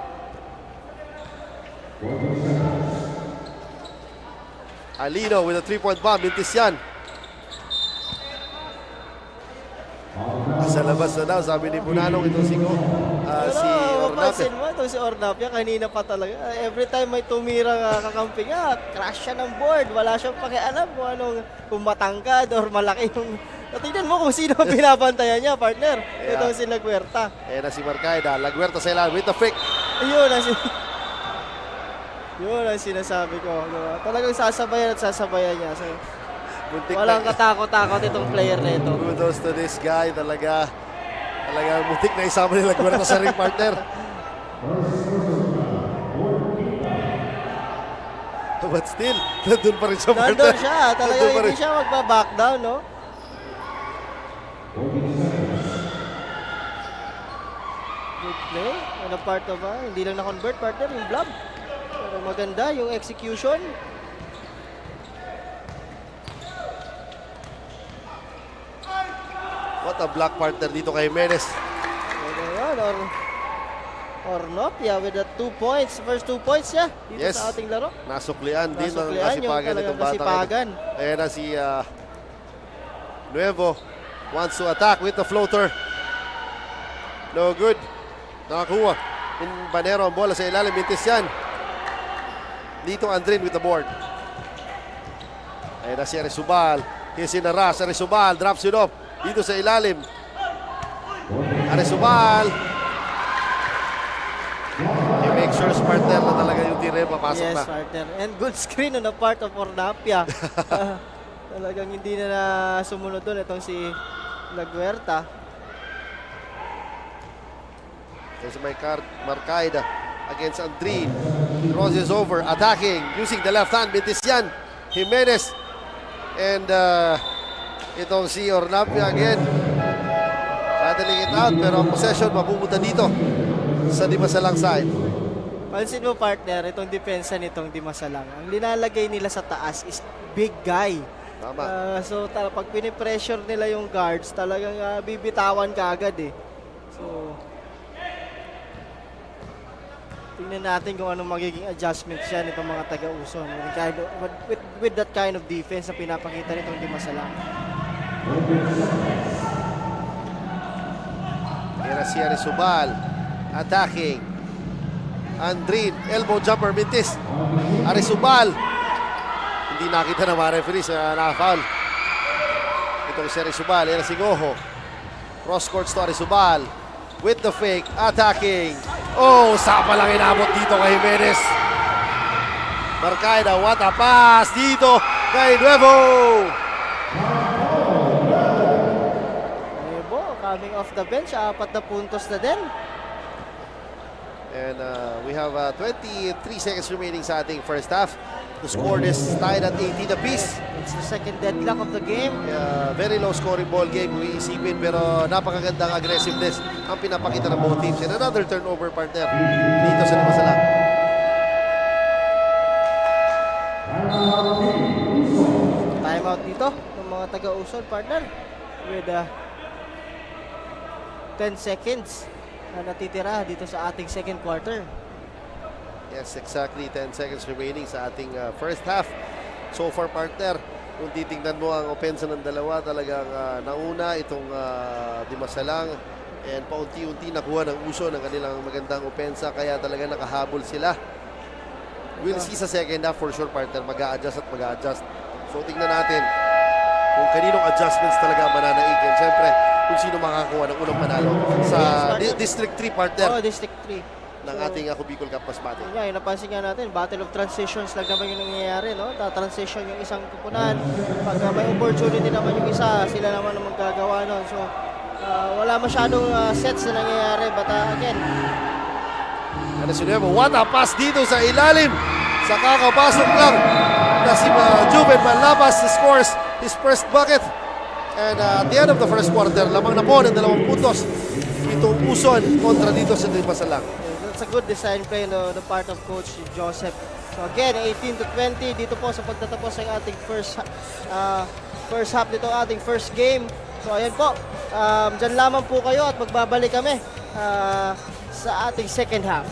Alino with a 3-point bomb. Mintis yan. Sa labas na daw, sabi ni Punanong itong si Pero Ornape. mapansin mo, itong si Ornapia, kanina pa talaga. Every time may tumirang kakampi nga, crash siya ng board. Wala siyang pakialam kung matangkad or malaki yung... Tingnan mo kung sino ang binabantayan niya, partner. Yeah. Itong si Laguerta. Ayan na si Marcaida. Laguerta sa ilan with the fake. Yun ang sinasabi ko. Diba? Talagang sasabayan at sasabayan niya. So, Muntik walang na- katakot-takot itong player na ito. Kudos to this guy. Talaga muntik na isama ni Laguerta sa ring partner. But still, nandun pa rin siya partner. Nandun siya. Talagang Nandun pa hindi rin. siya magbaback down, no? Good play. Ano part of hindi lang na-convert, partner, yung blob. Pero maganda yung execution. What a block partner dito kay Jimenez. Ano yun, Ornopia with the 2 points. First 2 points niya dito Yes. sa ating laro. Nasuklian din ng Nasuklian yung kasipagan talagang itong bata. kasipagan. Ayan na si Nuevo wants to attack with the floater. No good. Nakakuha. Banero ang bola sa ilalim. Mintis yan. Dito Andrin with the board. Ayan na si Arisubal. He's in a rush. Arisubal drops it off. Dito sa ilalim. Arisubal. I-make sure partner na talaga yung tire papasok Yes, na. partner. And good screen on the part of Ornapia. Talagang hindi na sumunod doon itong si Laguerta. There's my card, Marcaida against Andrin. Crosses over, attacking, using the left hand. Mintis yan. Jimenez. And itong si Ornapia again. Paddling it out, pero ang possession mapupunta dito sa Dimasalang side. Pansin mo, partner, itong depensa nitong Dimasalang. Ang linalagay nila sa taas is big guy. Tama. So, pag pinipressure nila yung guards, talagang bibitawan ka agad eh. So, tingnan natin kung anong magiging adjustments yan itong mga taga-Uson with that kind of defense na pinapakita nitong Dimasalang. Era si Arisubal attacking. Andrin, elbow jumper, Mintis. Arisubal. Hindi nakita ng mga referees na naka-foul. Itong si Arisubal, era si Ngoho. Cross courts to Arisubal. With the fake, attacking. Oh, sapa lang inabot dito kay Jimenez. Marcaida, what a pass dito kay Nuevo. Nuevo, coming off the bench, 4 na puntos na din. And we have 23 seconds remaining sa ating first half. The score is tied at 18 apiece. It's the second deadlock of the game. Very low scoring ball game kung iisipin, pero napakagandang aggressiveness ang pinapakita ng both teams. And another turnover, partner, dito sa Limasalang. Time out dito ng mga taga-Uson, partner. With 10 seconds na natitira dito sa ating second quarter. Yes, exactly. 10 seconds remaining sa ating first half. So far, partner, kung titingnan mo ang opensa ng dalawa, talagang nauna itong Limasalang. And paunti-unti nakuha ng Uson ng kanilang magandang opensa, kaya talaga nakahabol sila. We'll see sa second half for sure, partner. Mag-a-adjust at mag-a-adjust. So tingnan natin kung kaninong adjustments talaga mananaig. And syempre, kung sino makakakuha ng unang manalo sa District 3, partner, Oh, District 3. ng ating Ako Bicol Cup Masbate. Yun nga, yung napansin nga natin, battle of transitions lang naman yung nangyayari, no? Ta-transition yung isang kupunan. Pag may opportunity naman yung isa, sila naman ang magagawa, no? So, wala masyadong sets na nangyayari. But again, Ano si Nuevo? What a pass dito sa ilalim. Sa kakapasok lang na si Juven Manlapas scores his first bucket. And at the end of the first quarter, lamang na po ng 2 puntos itong Uson kontra dito sa Limasalang. that's a good design play no, the part of Coach Joseph. So again, 18-20 dito po sa pagtatapos ng ating first half dito ating first game. So ayan po, dyan lamang po kayo at magbabalik kami sa ating second half.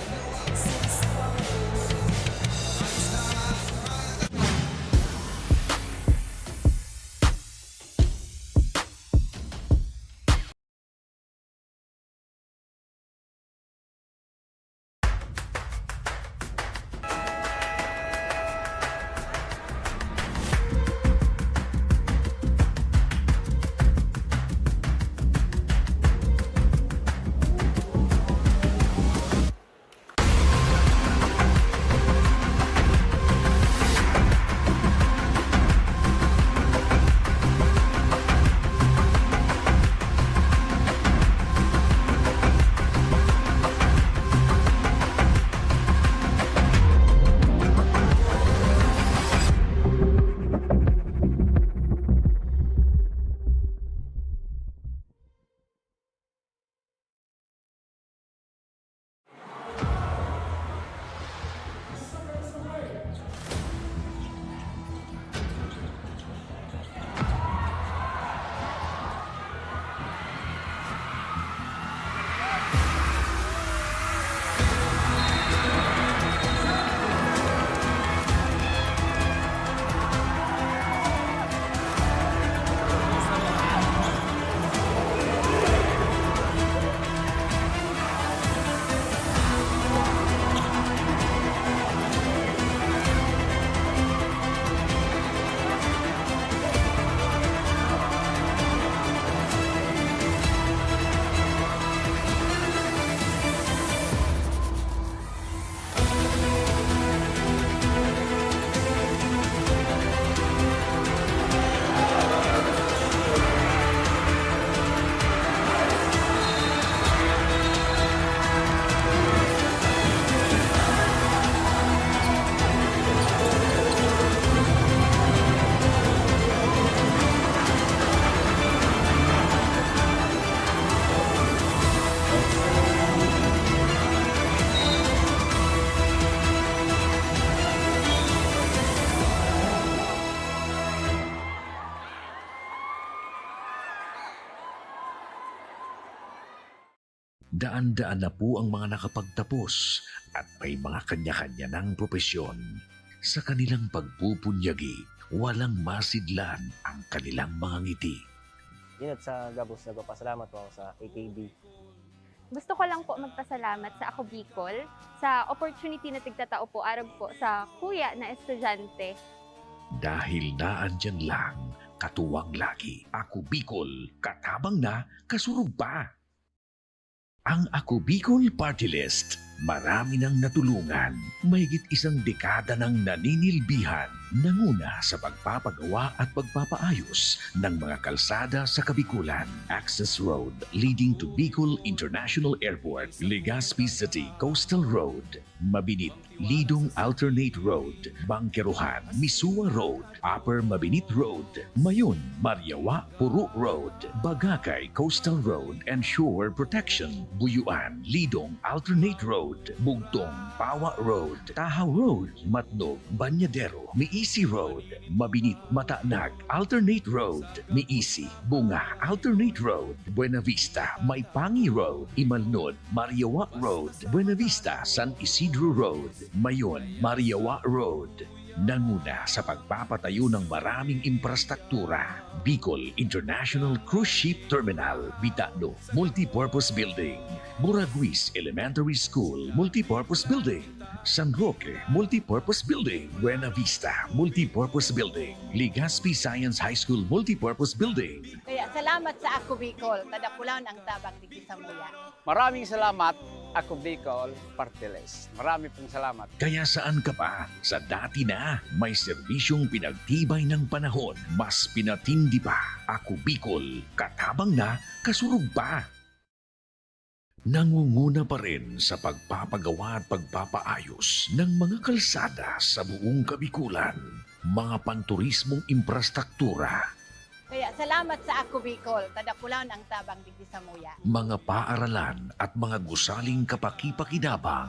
Daan-daan na po ang mga nakapagtapos at may mga kanya-kanya ng propesyon. Sa kanilang pagpupunyagi, walang masidlan ang kanilang mga ngiti. Yun at sa Gabos, nagpapasalamat po ako sa AKB. Gusto ko lang po magpasalamat sa Ako Bicol sa opportunity na tigtatao po arog po sa kuya na estudyante. Dahil naandyan lang, katuwang lagi. Ako Bicol, katabang na, kasurog pa. Ang Ako Bicol Party List, marami nang natulungan, mahigit 1 dekada ng naninilbihan Nanguna sa pagpapagawa at pagpapaayos ng mga kalsada sa Kabikulan. Access Road leading to Bicol International Airport, Legazpi City Coastal Road, Mabinit, Lidong Alternate Road, Bangkeruhan, Misua Road, Upper Mabinit Road, Mayon, Mariawa, Puro Road, Bagakay Coastal Road and Shore Protection, Buyuan, Lidong Alternate Road, Bugtong, Pawa Road, Tahaw Road, Matnog, Banyadero, Miisi Road, Mabinit, Matanag, Alternate Road, Miisi, Bunga, Alternate Road, Buena Vista, Maipangi Road, Imalnod, Mariawa Road, Buena Vista, San Isidro Road, Mayon, Mariawa Road. Nanguna sa pagpapatayo ng maraming infrastruktura. Bicol International Cruise Ship Terminal, Bitano, Multipurpose Building, Buraguis Elementary School, Multipurpose Building, San Roque, Multipurpose Building, Buena Vista, Multipurpose Building, Legazpi Science High School, Multipurpose Building. Kaya salamat sa Ako Bicol, tadakulan ang tabang di sa muya. Maraming salamat, Ako Bicol Partiles. Marami pong salamat. Kaya saan ka pa? Sa dati na, may serbisyong pinagtibay ng panahon, mas pinatindi pa. Ako Bicol, katabang na, kasurog pa. Nangunguna pa rin sa pagpapagawa at pagpapaayos ng mga kalsada sa buong Kabikulan, mga panturismong infrastruktura, Kaya salamat sa Ako Bicol, tadakulan ang tabang di sa muya. mga paaralan at mga gusaling kapakipakinabang.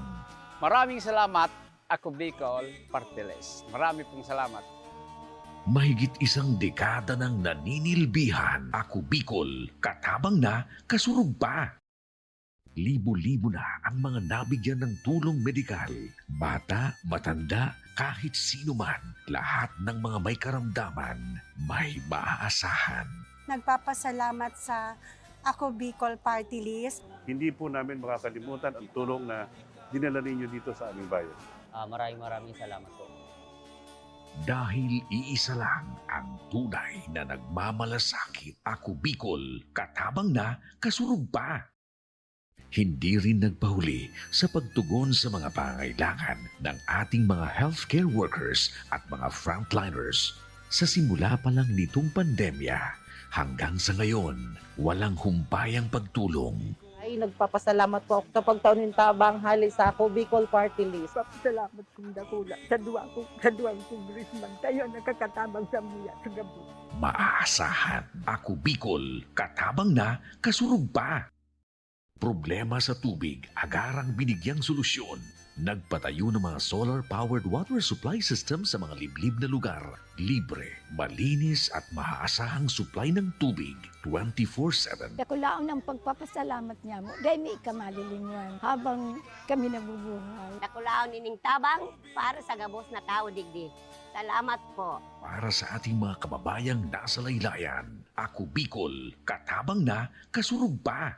Maraming salamat, Ako Bicol Partiles. Marami pong salamat. Mahigit isang dekada ng naninilbihan, Ako Bicol, katabang na, kasurog pa. Libo-libo na ang mga nabigyan ng tulong medikal. Bata, matanda, kahit sino man, lahat ng mga may karamdaman, may maaasahan. Nagpapasalamat sa Ako Bicol Party List. Hindi po namin makakalimutan ang tulong na dinala ninyo dito sa aming bayan. Maraming salamat po. Dahil iisa lang ang tunay na nagmamalasakit, Ako Bicol, katabang na, kasurog pa. Hindi rin nagpahuli sa pagtugon sa mga pangailangan ng ating mga healthcare workers at mga frontliners. Sa simula pa lang nitong pandemya, hanggang sa ngayon, walang humpayang pagtulong. Ay, nagpapasalamat po ako sa pagtaunin tabang hali sa Ako Bicol Party List. Salamat kong dakula sa duwang congressman. Tayo nakakatabang sa muya sa gabi. Maaasahan, Ako Bicol, katabang na, kasurog pa. Problema sa tubig, agarang binigyang solusyon. Nagpatayo ng mga solar-powered water supply system sa mga liblib na lugar. Libre, malinis at maaasahang supply ng tubig 24/7. Dakulaon ang pagpapasalamat niya mo. Dahil may ikamalilingan habang kami nabubuhay. Dakulaon ining tabang para sa gabos na tao digdi. Salamat po. Para sa ating mga kababayang nasa laylayan, Ako Bicol, katabang na, kasurog pa.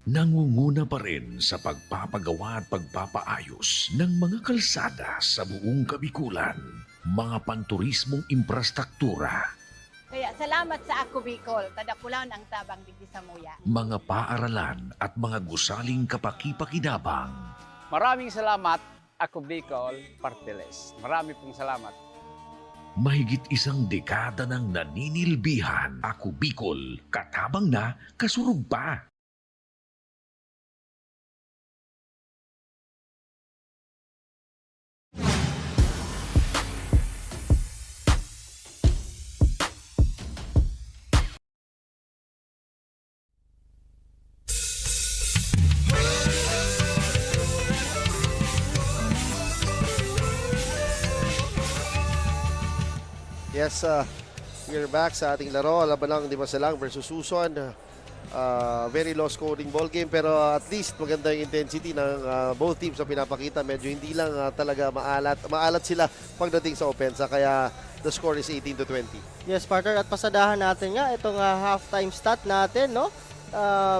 nangunguna pa rin sa pagpapagawa at pagpapaayos ng mga kalsada sa buong Kabikulan, mga panturismong infrastruktura, Kaya salamat sa ako Bicol, tadakulan ang tabang digdi sa muya. mga paaralan at mga gusaling kapakipakinabang. Maraming salamat, ako Bicol Partiles. Marami pong salamat. Mahigit isang dekada ng naninilbihan, Ako Bicol, katabang na, kasurug pa. Yes, we're back sa ating laro. Laban ng Dimasalang versus Uson. Very low scoring ball game pero at least maganda yung intensity ng both teams na pinapakita. Medyo hindi lang talaga maalat sila pagdating sa opensa. Kaya the score is 18-20. Yes, partner, at pasadahan natin nga itong halftime stat natin, no?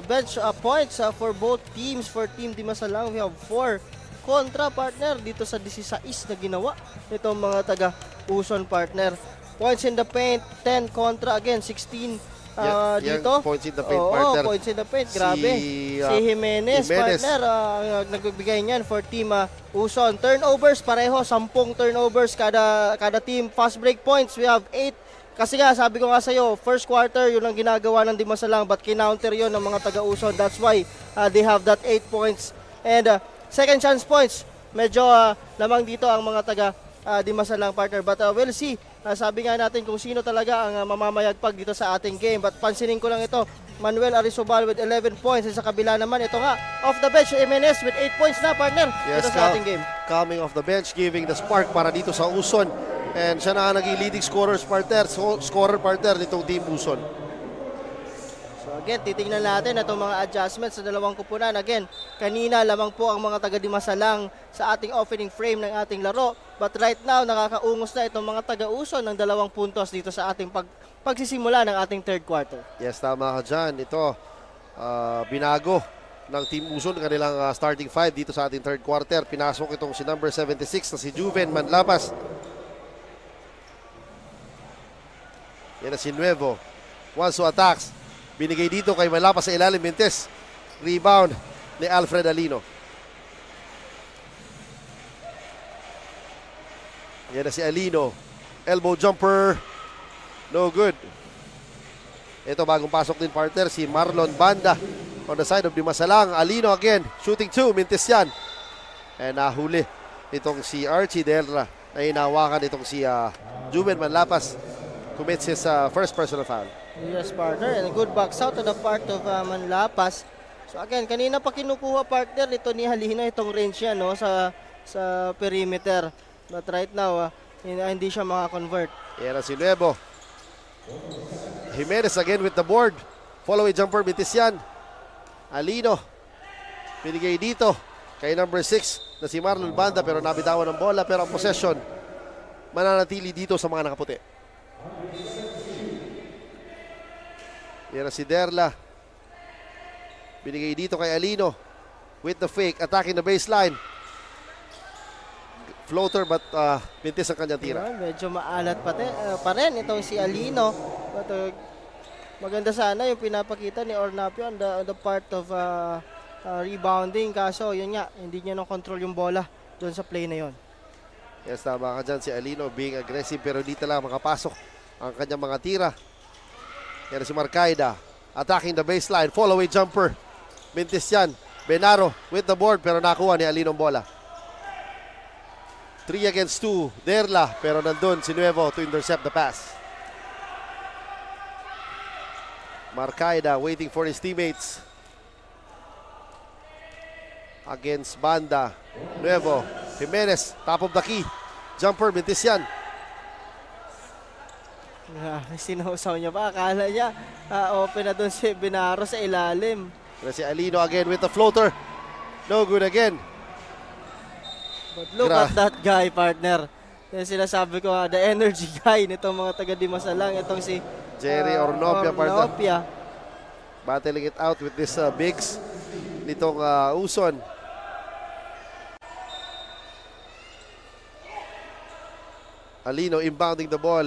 Bench points for both teams. For Team Dimasalang, we have 4 kontra, partner, dito sa 16 na ginawa itong mga taga Uson, partner. Points in the paint, 10 kontra, again 16 dito. Points in the paint, Oo, partner. points in the paint, grabe. Si Jimenez, partner, nagbibigay niyan for Team Uson. Turnovers, pareho, 10 turnovers kada team. Fast break points, we have 8. Kasi nga, sabi ko nga sa'yo, first quarter, yun ang ginagawa ng Dimasalang, but kinounter yun ng mga taga-Uson. That's why they have that 8 points. And second chance points, medyo lamang dito ang mga taga-Dimasalang, partner. But we'll see. Sabi nga natin kung sino talaga ang mamamayagpag dito sa ating game. But pansinin ko lang ito, Manuel Arizobal with 11 points. And sa kabila naman, ito nga, off the bench, Jimenez with 8 points na, partner, dito sa ating game. Coming off the bench, giving the spark para dito sa Uson. And siya na naging leading scorer partner nitong Team Uson. So again, titingnan natin itong mga adjustments sa dalawang kupunan. Again, kanina lamang po ang mga taga-Dimasalang sa ating opening frame ng ating laro. But right now, nakakaungos na itong mga taga-Uson ng 2 puntos dito sa ating pagsisimula ng ating third quarter. Yes, tama ka dyan. Ito, binago ng Team Uson kanilang starting 5 dito sa ating third quarter. Pinasok itong si number 76 na si Juven Manlapas. Yan na si Nuevo. Once to attacks. Binigay dito kay Manlapas sa ilalim. Mintes. Rebound ni Alfred Alino. Yan na si Alino. Elbow jumper. No good. Ito bagong pasok din, partner, si Marlon Banda on the side of Dimasalang. Alino again. Shooting 2. Mintes yan. And nahuli itong si Archie Delra na inawakan itong si Juven Manlapas. Commits his first personal foul. Yes, partner. And a good box out to the part of Manlapas. So again, kanina pa kinukuha, partner, ito ni Halina itong range yan, no, sa perimeter. But right now, hindi siya makakonvert. Yan na si Nuevo. Jimenez again with the board. Follow-away jumper, bitis yan. Alino. Pinigay dito kay number 6 na si Marlon Banda pero nabitawan ng bola. Pero ang possession mananatili dito sa mga nakaputi. Yan na si Derla. Binigay dito kay Alino with the fake, attacking the baseline. Floater but pintis ang kanyang tira. Medyo maalat pa rin itong si Alino. But maganda sana yung pinapakita ni Ornapio on the part of rebounding. Kaso yun nga, hindi niya control yung bola doon sa play na yun. Yes, tama ka dyan si Alino being aggressive pero di talaga makapasok ang kanyang mga tira. Yan si Marcaida attacking the baseline. Follow-away jumper. Mintis yan. Benaro with the board pero nakuha ni Alino ang bola. 3 against 2. Derla pero nandun si Nuevo to intercept the pass. Marcaida waiting for his teammates. Against Banda. Nuevo. Jimenez, top of the key. Jumper, mintis yan. Sinusaw niya pa. Akala niya open na doon si Benaro sa ilalim. Si Alino again with the floater. No good again. But look at that guy, partner. Yung sinasabi ko, the energy guy nitong mga taga-Dimasalang. Itong si Jerry Ornopia, partner. Ornopia. Battling it out with this bigs. nitong Uson. Alino inbounding the ball.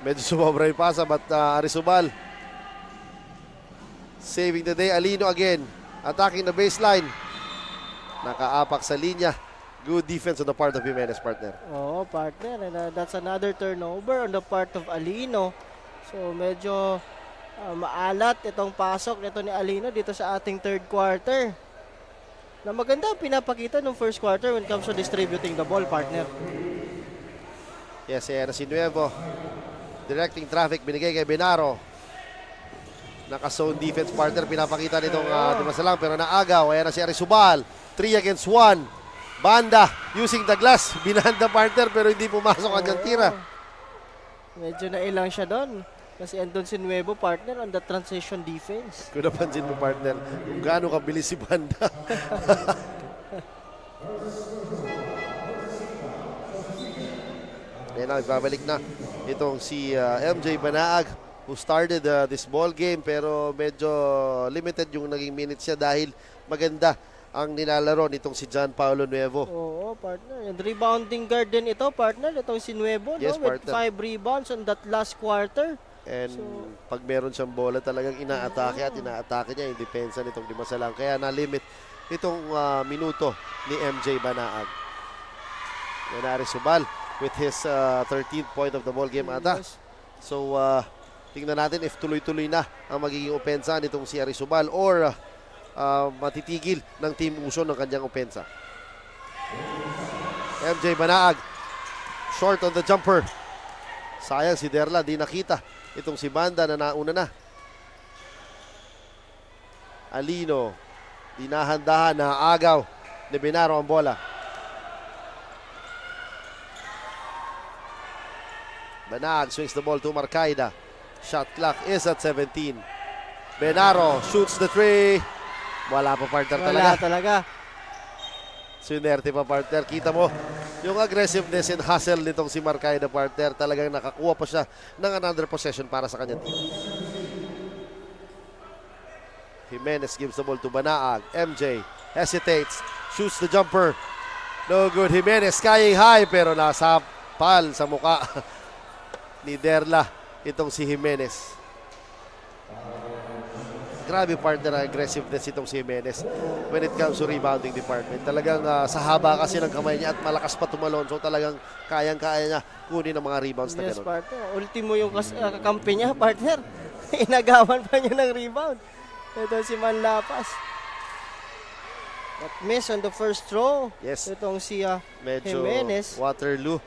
Medyo sumobra yung pasa, but Arizobal saving the day. Alino again, attacking the baseline. Nakaapak sa linya. Good defense on the part of Jimenez, partner. Oo, partner. And that's another turnover on the part of Alino. So, medyo maalat itong pasok nito ni Alino dito sa ating third quarter. Na maganda ang pinapakita ng first quarter when it comes to distributing the ball, partner. Yes, ayan na si Nuevo. Directing traffic, binigay kay Benaro. Naka-zone defense, partner. Pinapakita nitong Dimasalang, pero naagaw. Ayan na si Arizobal. 3 against 1. Banda using the glass. Binanda, partner, pero hindi pumasok ang tira. Medyo nailang siya doon. Kasi andun si Nuevo, partner, on the transition defense. Kung napansin mo, partner, kung gaano kabilis si Banda. Ayan na, babalik na itong si MJ Banaag, who started this ball game, pero medyo limited yung naging minutes niya dahil maganda ang nilalaro nitong si John Paulo Nuevo. Oo, partner. And rebounding guard din ito, partner. Itong si Nuevo, yes, no? With 5 rebounds on that last quarter. And pag meron siyang bola, talagang inaatake at inaatake niya yung depensa nitong Dimasalang. Kaya na-limit itong minuto ni MJ Banaag. Yan Arizobal with his 13th point of the ball game ata. So, tingnan natin if tuloy-tuloy na ang magiging opensa nitong si Arizobal or matitigil ng Team Uson ng kanyang opensa. MJ Banaag, short on the jumper. Sayang si Derla, di nakita itong si Banda na nauna na. Alino, dinahandahan na agaw ni Benaro ang bola. Banaag swings the ball to Marcaida. Shot clock is at 17. Benaro shoots the three. Wala pa, partner, Wala talaga. talaga. Swinerte pa, partner. Kita mo yung aggressiveness and hustle nitong si Marcaida, partner. Talagang nakakuha pa siya ng another possession para sa kanyang team. Jimenez gives the ball to Banaag. MJ hesitates. Shoots the jumper. No good. Jimenez skying high pero nasa pal sa muka ni Derla itong si Jimenez. Grabe, partner, ang aggressiveness itong si Jimenez when it comes to rebounding department. Talagang sa haba kasi ng kamay niya at malakas pa tumalon. So talagang kayang-kaya niya kunin ang mga rebounds na Yes, gano'n. partner. Ultimo yung kakampi niya, partner. Inagawan pa niya ng rebound. Ito si Manlapas. At miss on the first throw. Yes. Itong si Medyo Jimenez. Waterloo.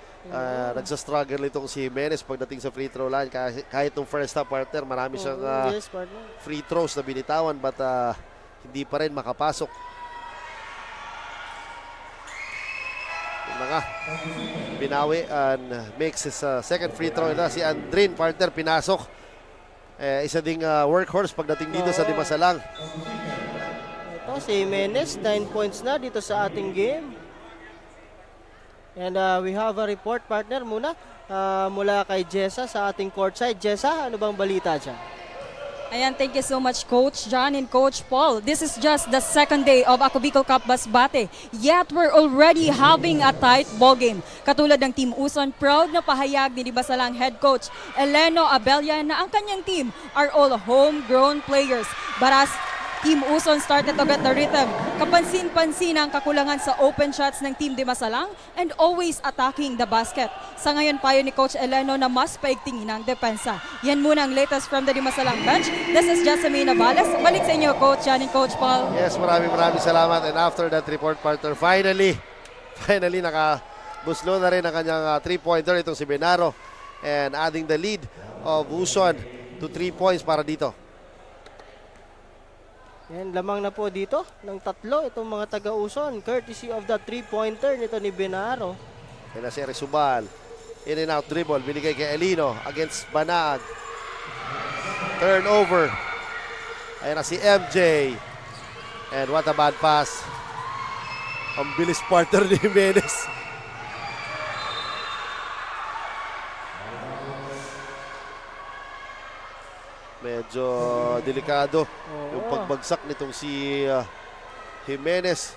Nagsastruggle itong si Jimenez pagdating sa free throw line. Kahit nung first half, partner, marami siyang yes, partner. free throws na binitawan but hindi pa rin makapasok. Yung mga binawi and makes his second free throw na si Andrin, partner, pinasok. Isa ding workhorse pagdating dito sa Dimasalang. Ito si Jimenez, 9 points na dito sa ating game. And we have a report, partner, muna mula kay Jessa sa ating courtside. Jessa, ano bang balita dyan? Ayan, thank you so much, Coach John and Coach Paul. This is just the second day of Ako Bicol Cup Basbate. Yet we're already having a tight ball game. Katulad ng Team Uson, proud na pahayag ni Dimasalang head coach Eleno Abella na ang kanyang team are all homegrown players. But as Team Uson started to get the rhythm, kapansin-pansin ang kakulangan sa open shots ng Team Dimasalang and always attacking the basket. Sa ngayon, payo ni Coach Eleno na mas paigtingin ang depensa. Yan muna ang latest from the Dimasalang bench. This is Jessamine Navales. Balik sa inyo, Coach Jan and Coach Paul. Yes, maraming salamat. And after that report, partner, finally nakabuslo na rin ang kanyang 3-pointer itong si Benaro and adding the lead of Uson to 3 points para dito. Yan, lamang na po dito ng 3 itong mga taga-Uson, courtesy of the 3-pointer nito ni Benaro. Yan na si Arizobal. In and out dribble, binigay kay Elino against Banaag. Turnover. Ayan na si MJ. And what a bad pass. Ang bilis, partner, ni Jimenez. Medyo delikado yung pagbagsak nitong si Jimenez.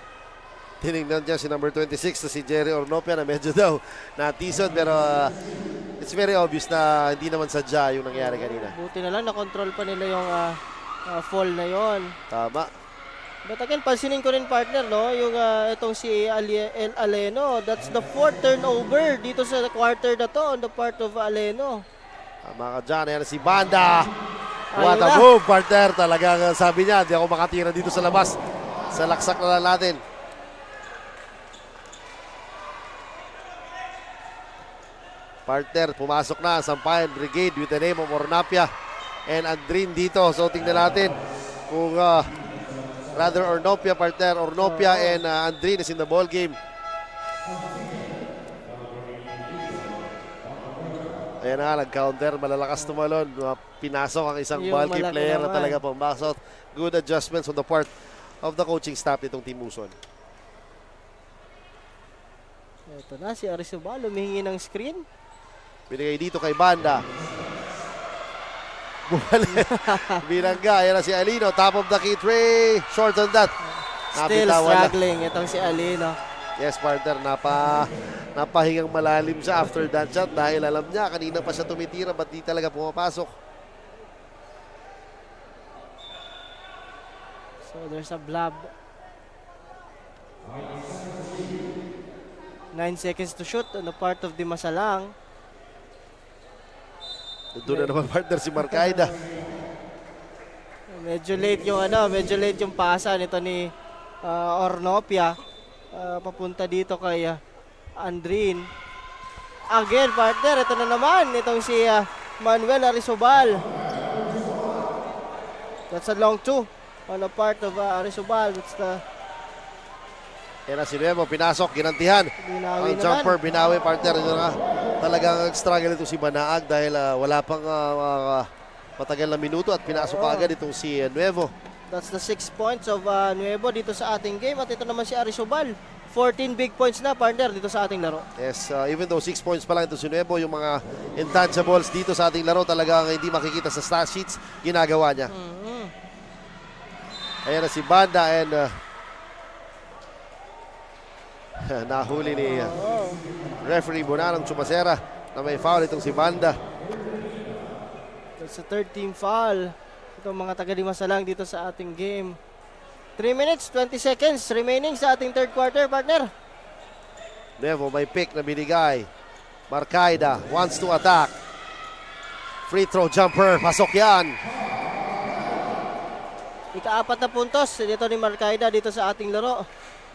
Tinignan niya si number 26 na si Jerry Ornopia na medyo daw natisod, pero it's very obvious na hindi naman sadya yung nangyari kanina. Buti na lang na-control pa nila yung fall na yon. Tama. But again, pansinin ko rin partner, no? Yung itong si Aleno, that's the 4th turnover dito sa quarter na to on the part of Aleno. Tama ka dyan. Ayan si Banda. What a move, partner. Talagang sabi niya, di ako makatira dito sa labas. Sa laksak na lang natin. Partner, pumasok na ang Sampayan Brigade with the name of Ornapia and Andrin dito. So tingnan natin kung rather Ornopia, partner. Ornopia and Andrin is in the ball game. Ayan na, nag-counter. Malalakas tumalon. Pinasok ang isang bulky player na talaga pumasok. Good adjustments on the part of the coaching staff nitong Team Uson. Ito na, si Arizobal humihingi ng screen. Binigay dito kay Banda. Bumalik. Binangga. Ayan na si Alino. Top of the key tray. Short on that. Still struggling itong si Alino. Yes, partner. Napahingang malalim siya after that shot dahil alam niya kanina pa siya tumitira ba't di talaga pumapasok. So there's a blob. 9 seconds to shoot on the part of Di Masalang. Doon na naman partner si Marcaida. Medyo late yung pasa nito ni Ornopia. Papunta dito kay Andrin. Again, partner, ito na naman itong si Manuel Arizobal. That's a long two on the part of Arizobal. That's the Yan na si Nuevo, pinasok, ginantihan. Binawi ang jumper, binawi, partner. Talagang struggle ito si Banaag dahil wala pang matagal na minuto at pinasok agad itong si Nuevo. That's the 6 points of Nuevo dito sa ating game. At ito naman si Arizobal. 14 big points na, partner, dito sa ating laro. Yes, even though 6 points pa lang ito si Nuevo, yung mga intangibles dito sa ating laro talagang hindi makikita sa stat sheets, ginagawa niya. Ayan na si Banda and nahuli ni referee Bonanong Chumasera na may foul itong si Banda. That's a third team foul. Itong mga taga-Di Masalang dito sa ating game. 3 minutes, 20 seconds remaining sa ating third quarter, partner. Nuevo may pick na binigay. Marcaida wants to attack. Free throw jumper, pasok yan. Ika-4 na puntos dito ni Marcaida dito sa ating laro.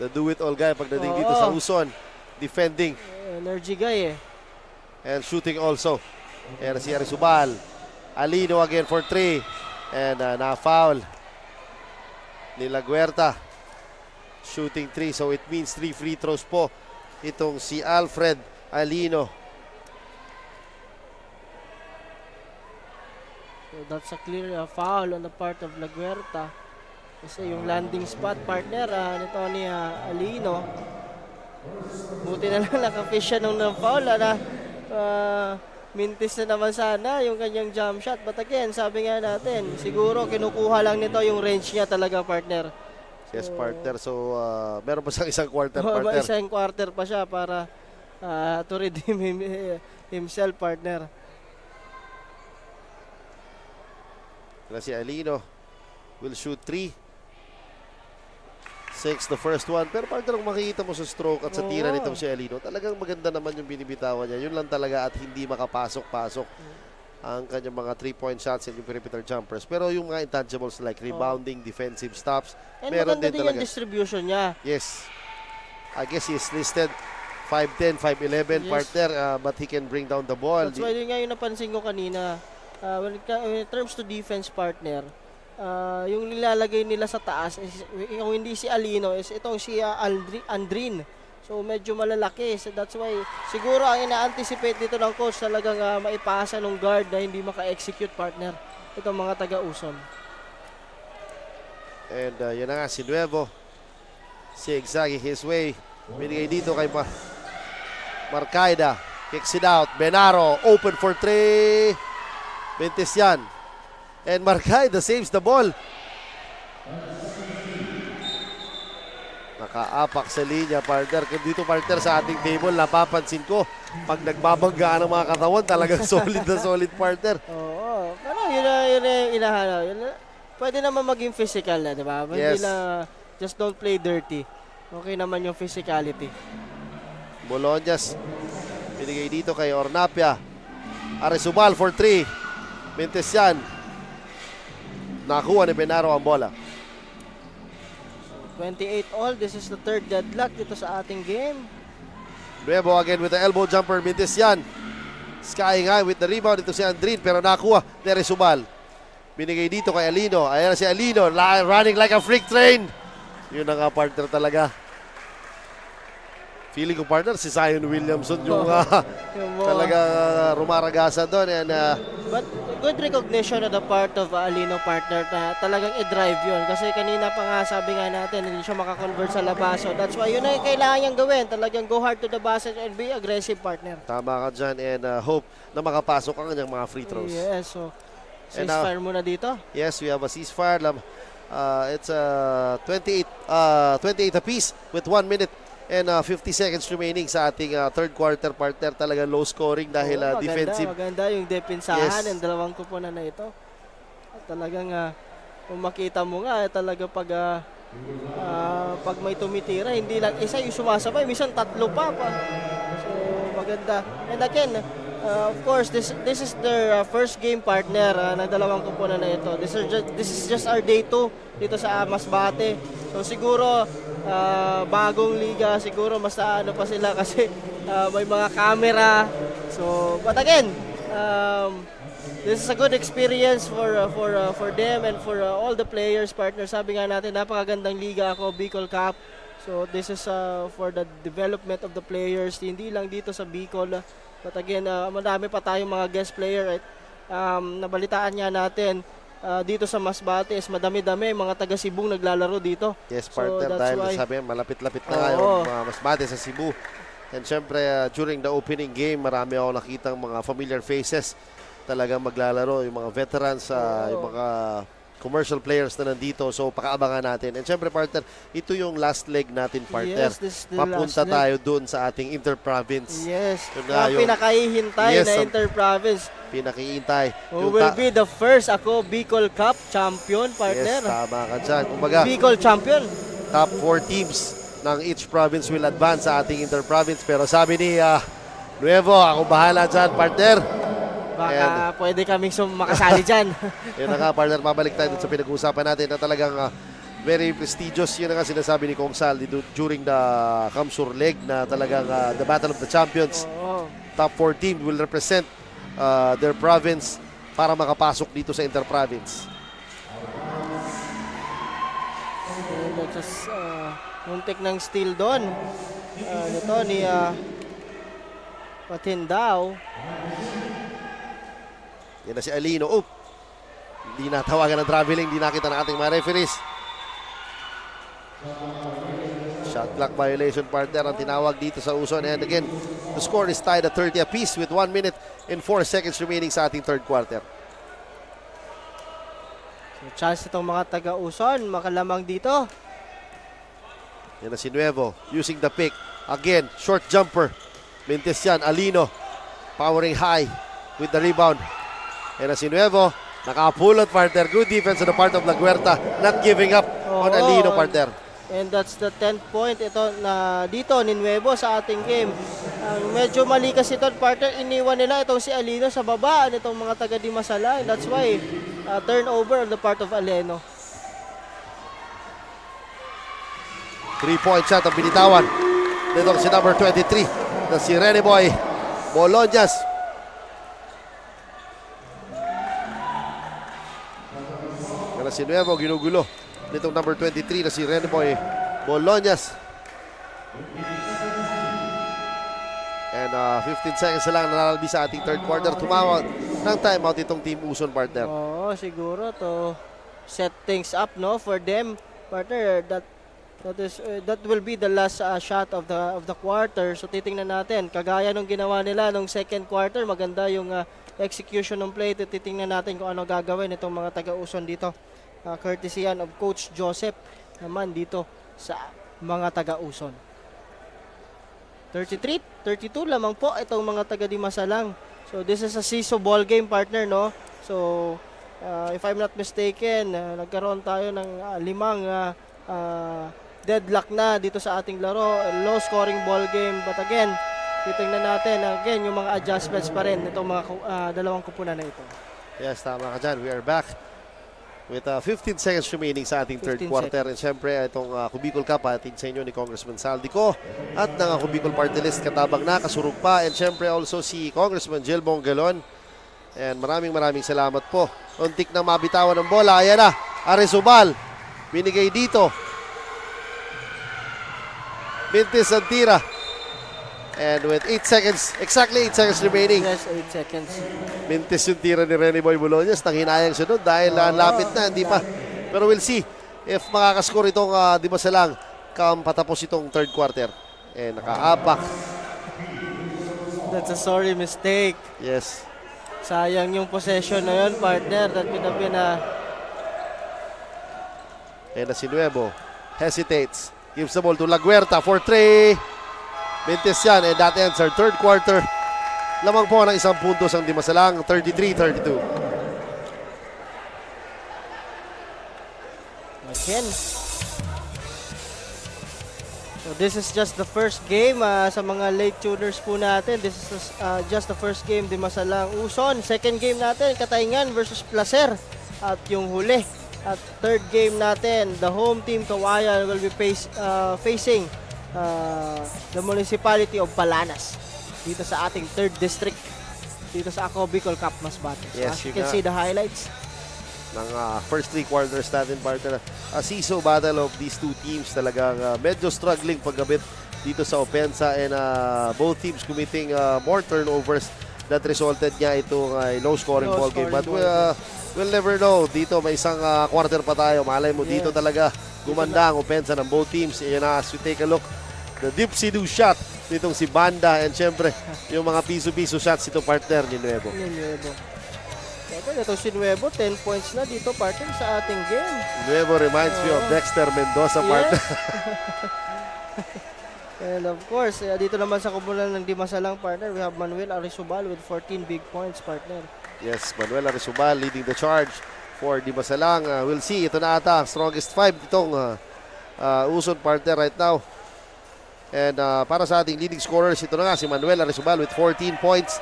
The do-it-all guy pagdating dito sa Uson. Defending. Energy guy and shooting also. And si Arizobal. Alino again for 3. And na-foul ni Laguerta. Shooting 3. So it means 3 free throws po itong si Alfred Alino. So that's a clear foul on the part of Laguerta. Kasi yung landing spot, partner, nito ni Alino. Buti na lang nakafish siya nung na-foul. Mintis na naman sana yung kanyang jump shot. But again, sabi nga natin, siguro kinukuha lang nito yung range niya talaga, partner. Yes, partner. So, meron pa siyang isang quarter, partner. Isang quarter pa siya para to redeem himself, partner. Si Alino will shoot 3. 6 the first one. Pero partner, kung makikita mo sa stroke at sa tira nitong si Alino, talagang maganda naman yung binibitawan niya. Yun lang talaga at hindi makapasok-pasok ang kanyang mga 3-point shots and yung perimeter jumpers. Pero yung mga intangibles like rebounding, defensive stops, and meron din talaga. Yung distribution niya. Yes. I guess he's listed 5'10", 5'11", partner, but he can bring down the ball. That's why nga yung napansin ko kanina, when it terms to defense, partner, yung nilalagay nila sa taas, yung hindi si Alino, is itong si Andrin. So medyo malalaki. So that's why siguro ang ina-anticipate dito ng coach talagang maipasa ng guard na hindi maka-execute, partner. Itong mga taga-Uson. And yan na nga si Nuevo. Zigzagging his way. Binigay dito kay Marcaida. Kicks it out. Benaro open for 3. Bentis yan. And Marcaida saves the ball. Nakaapak sa linya, partner. Kung dito, partner, sa ating table, napapansin ko, pag nagbabanggaan ng mga katawan, talagang solid na solid, partner. Oo. Pero yun inahanap. Pwede naman maging physical na, di ba? Yes. Hindi na just don't play dirty. Okay naman yung physicality. Bolonias, binigay dito kay Ornapia. Aresubal for 3. Mintesian. Nakuha ni Benaro ang bola. 28 all. This is the third deadlock dito sa ating game. Nuevo again with the elbow jumper. Mintesian. Skying high with the rebound. Ito si Andrin pero nakuha ni Aresubal. Binigay dito kay Alino. Ayan si Alino. Running like a freak train. Yun ang partner talaga. Feeling ko, partner, si Zion Williamson yung talaga rumaragasa doon. And, but good recognition on the part of Alino, partner, na talagang i-drive yun. Kasi kanina pa nga sabi nga natin, hindi siya makakonvert sa labas. So that's why yun ang kailangan niyang gawin. Talagang go hard to the basket and be aggressive, partner. Tama ka dyan and hope na makapasok ang kanyang mga free throws. Yes, so ceasefire muna dito. Yes, we have a ceasefire. It's 28 apiece with 1 minute and 50 seconds remaining sa ating third quarter, partner. Talaga low scoring dahil defensive. Maganda yung depensahan Yes. ng dalawang kupunan na ito. At talagang kung makita mo nga, talaga pag may tumitira, hindi lang isa yung sumasabay, minsan tatlo pa. So maganda. And again, of course, this is their first game, partner, ng dalawang kupunan na ito. This is just our day 2 dito sa Masbate. So siguro bagong liga, siguro mas ano pa sila kasi may mga camera. So but again, this is a good experience for them and for all the players, partner. Sabi nga natin, napakagandang liga ako, Bicol Cup. So this is for the development of the players, hindi lang dito sa Bicol. But again, madami pa tayong mga guest player. Right? Nabalitaan nga natin, dito sa Masbate is madami-dami mga taga Cebu naglalaro dito. Yes, partner, so, dahil sabi malapit-lapit na nga yung mga Masbate sa Cebu. And syempre, during the opening game, marami ako nakitang mga familiar faces talagang maglalaro, yung mga veterans, yung mga commercial players na nandito. So, pakaabangan natin. And syempre, partner, ito yung last leg natin, partner. Yes, this is the Papunta last leg. tayo doon sa ating inter-province. Yes, yung pinakahihintay na inter-province. Pinakihintay. Who will be the first Bicol Cup champion, partner. Yes, tama ka dyan. Kumbaga, Bicol champion. top 4 teams ng each province will advance sa ating inter-province. Pero sabi ni Nuevo, ako bahala dyan, partner. Baka pwede kaming makasali dyan. Yun na nga, partner, babalik tayo dun sa pinag-uusapan natin na talagang very prestigious. Yun na nga sinasabi ni Kong Sal during the Kamsur leg na talagang the Battle of the Champions. Top 4 team will represent their province para makapasok dito sa inter-province. Just muntik ng steal doon. Ito ni Patindao. Yan na si Alino. Hindi natawagan ng traveling. Hindi nakita ng ating mga referees. Shot clock violation, partner, ang tinawag dito sa Uson. And again, the score is tied at 30 apiece with 1 minute and 4 seconds remaining sa ating third quarter. So, chance itong mga taga-Uson makalamang dito. Yan na si Nuevo using the pick. Again, short jumper. Mintesian, Alino powering high with the rebound. Yan na si Nuevo. Nakapulot, partner. Good defense on the part of La Guerta. Not giving up on Alino, partner. And that's the 10th point ito na dito ni Nuevo sa ating game. Medyo mali kasi ito, partner. Iniwan nila itong si Alino sa baba nitong mga taga Dimasala. And that's why turnover on the part of Aleno. 3-point shot ang binitawan. Dito si number 23 na si Reneboy Bolonias. Yan na si Nuevo, ginugulo nitong number 23 na si Reneboy Bolonias. And 15 seconds na lang nalalbi sa ating third quarter. Tumawag ng timeout itong Team Uson, partner. Oo, siguro to set things up, no, for them, partner. That will be the last shot of the quarter. So titingnan natin, kagaya nung ginawa nila nung second quarter, maganda yung execution ng play. Titingnan natin kung ano gagawin itong mga taga-Uson dito. Courtesy yan of Coach Joseph naman dito sa mga taga-Uson. 33-32 lamang po itong mga taga-Dimasalang. So this is a siso ball game, partner, no? So if I'm not mistaken, nagkaroon tayo ng 5 deadlock na dito sa ating laro. Low scoring ball game, but again, titingnan natin again yung mga adjustments pa rin itong mga dalawang kupunan na ito. Yes, tama ka dyan. We are back with 15 seconds remaining sa ating third quarter. And syempre, itong Kubicol Cup ating sa inyo ni Congressman Saldico at ng Kubicol Party List katabang na, kasurog pa. And syempre also si Congressman Jill Bongalon. And maraming salamat po. Untik na mabitawan ng bola. Ayan na, Arizobal. Binigay dito. Mintis ang tira. And with 8 seconds, exactly 8 seconds remaining. Yes, 8 seconds. Mintis yung tira ni Renny Boy Boloñas. Nanghinayang siya doon dahil lapit na, hindi pa. Pero we'll see if makakascore itong Dimasalang patapos itong third quarter. And nakaapak. That's a sorry mistake. Yes. Sayang yung possession na yun, partner. That could have been And si Nuevo hesitates. Gives the ball to Laguerta for 3. Mintis yan, and that ends our third quarter. Lamang po ng 1 puntos ang Dimasalang, 33-32. Again. So this is just the first game sa mga late tuners po natin. This is just the first game, Dimasalang Uson. Second game natin, Katayngan versus Placer. At yung huli. At third game natin, the home team Kawayan will be facing the municipality of Palanas dito sa ating 3rd district dito sa Ako Bicol Cup Masbate. So Yes, as you can see the highlights ng first 3 quarters natin, partner. A seesaw battle of these two teams, talagang medyo struggling paggamit dito sa opensa, and both teams committing more turnovers that resulted nga itong low scoring ball game. But we'll never know. Dito may isang quarter pa tayo. Malay mo dito talaga gumanda ang opensa ng both teams. Ayan na, as we take a look, the dip-sidoo shot nitong si Banda, and syempre yung mga piso-piso shots ito, partner, ni Nuevo. Ito si Nuevo, 10 points na dito, partner, sa ating game. Nuevo reminds me of Dexter Mendoza, partner. And of course, dito naman sa kumulan ng Dimasalang, partner, we have Manuel Arizobal with 14 big points, partner. Yes, Manuel Arizobal leading the charge for Dimasalang. We'll see, ito na ata ang strongest 5 itong Uson, partner, right now. And para sa ating leading scorers, ito na nga si Manuel Arizobal with 14 points.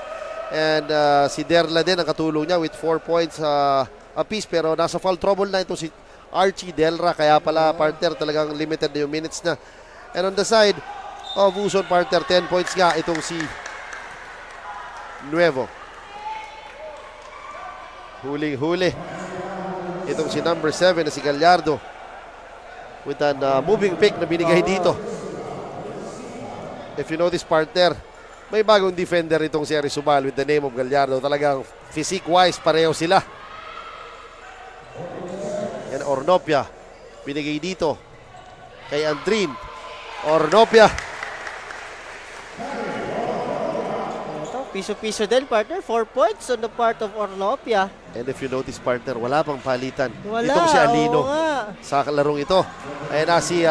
And si Derla din ang katulong niya with 4 points apiece. Pero nasa foul trouble na ito si Archie Delra. Kaya pala, partner, talagang limited na yung minutes na. And on the side of Uson, partner, 10 points nga itong si Nuevo. Huling-huli itong si number 7 na si Gallardo with an moving pick na binigay dito. If you notice, partner, may bagong defender itong si Arizobal with the name of Gallardo. Talagang physique-wise, pareho sila. Yan, Ornopia. Binigay dito kay Andrin. Ornopia. Piso-piso din, partner. 4 points on the part of Ornopia. And if you notice, partner, wala pang palitan. Wala, itong si Alino sa larong ito. Ayan na si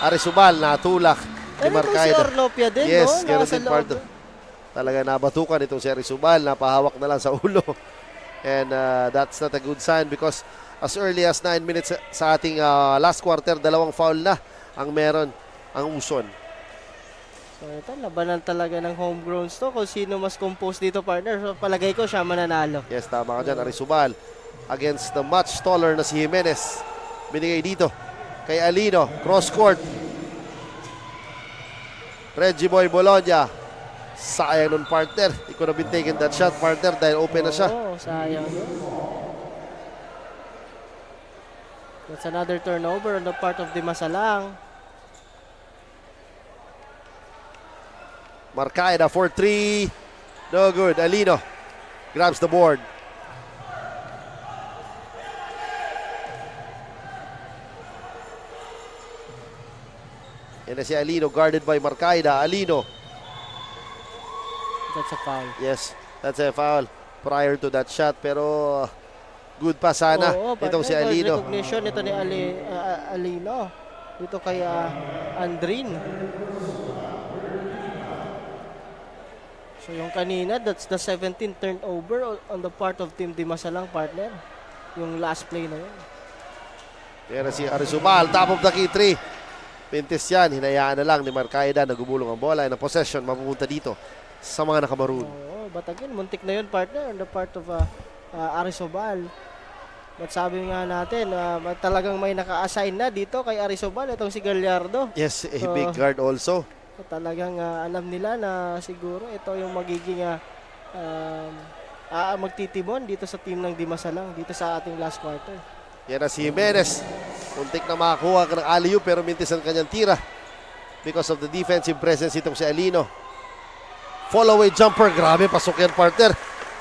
Arizobal, natulak. Pero itong si Ornopia din, yes, no? Yes, partner. Talaga nabatukan itong si Arizobal, napahawak na lang sa ulo. And that's not a good sign because as early as 9 minutes sa ating last quarter, 2 foul na ang meron ang Uson. So ito, labanan talaga ng homegrowns to. Kung sino mas compose dito, partner. So palagay ko siya mananalo. Yes, tama ka dyan. Arizobal against the much taller na si Jimenez. Binigay dito kay Alino. Cross court. Reggie Boy Bologna. Sayang nun, partner. He could have been taking that shot, partner, dahil open na siya. Oo, sayang nun. That's another turnover on the part of Dimasalang. Marcaida for 3. No good. Alino grabs the board. Yan na si Alino, guarded by Marcaida. Alino. That's a foul. Yes, that's a foul. prior to that shot. Pero good pa sana itong si Alino. Recognition ito ni Alino dito kay Andrin. So yung kanina, that's the 17th turnover on the part of Team Dimasalang, partner. Yung last play na yun. Pero si Arizubal, top of the key 3. Pintis yan, hinayaan na lang ni Marcaida na gumulong ang bola. And ang possession mapupunta dito sa mga nakamaroon. Oo, but again, muntik na yun, partner, on the part of Arizobal. But sabi nga natin, talagang may naka-assign na dito kay Arizobal, itong si Gallardo. Yes, a big guard also. So, talagang alam nila na siguro ito yung magiging magtitimon dito sa team ng Dimasalang, dito sa ating last quarter. Yan na si Jimenez. Muntik na makakuha ng alley-oop pero mintis ang kanyang tira because of the defensive presence itong si Alino. Follow-away jumper. Grabe, pasok yan, partner.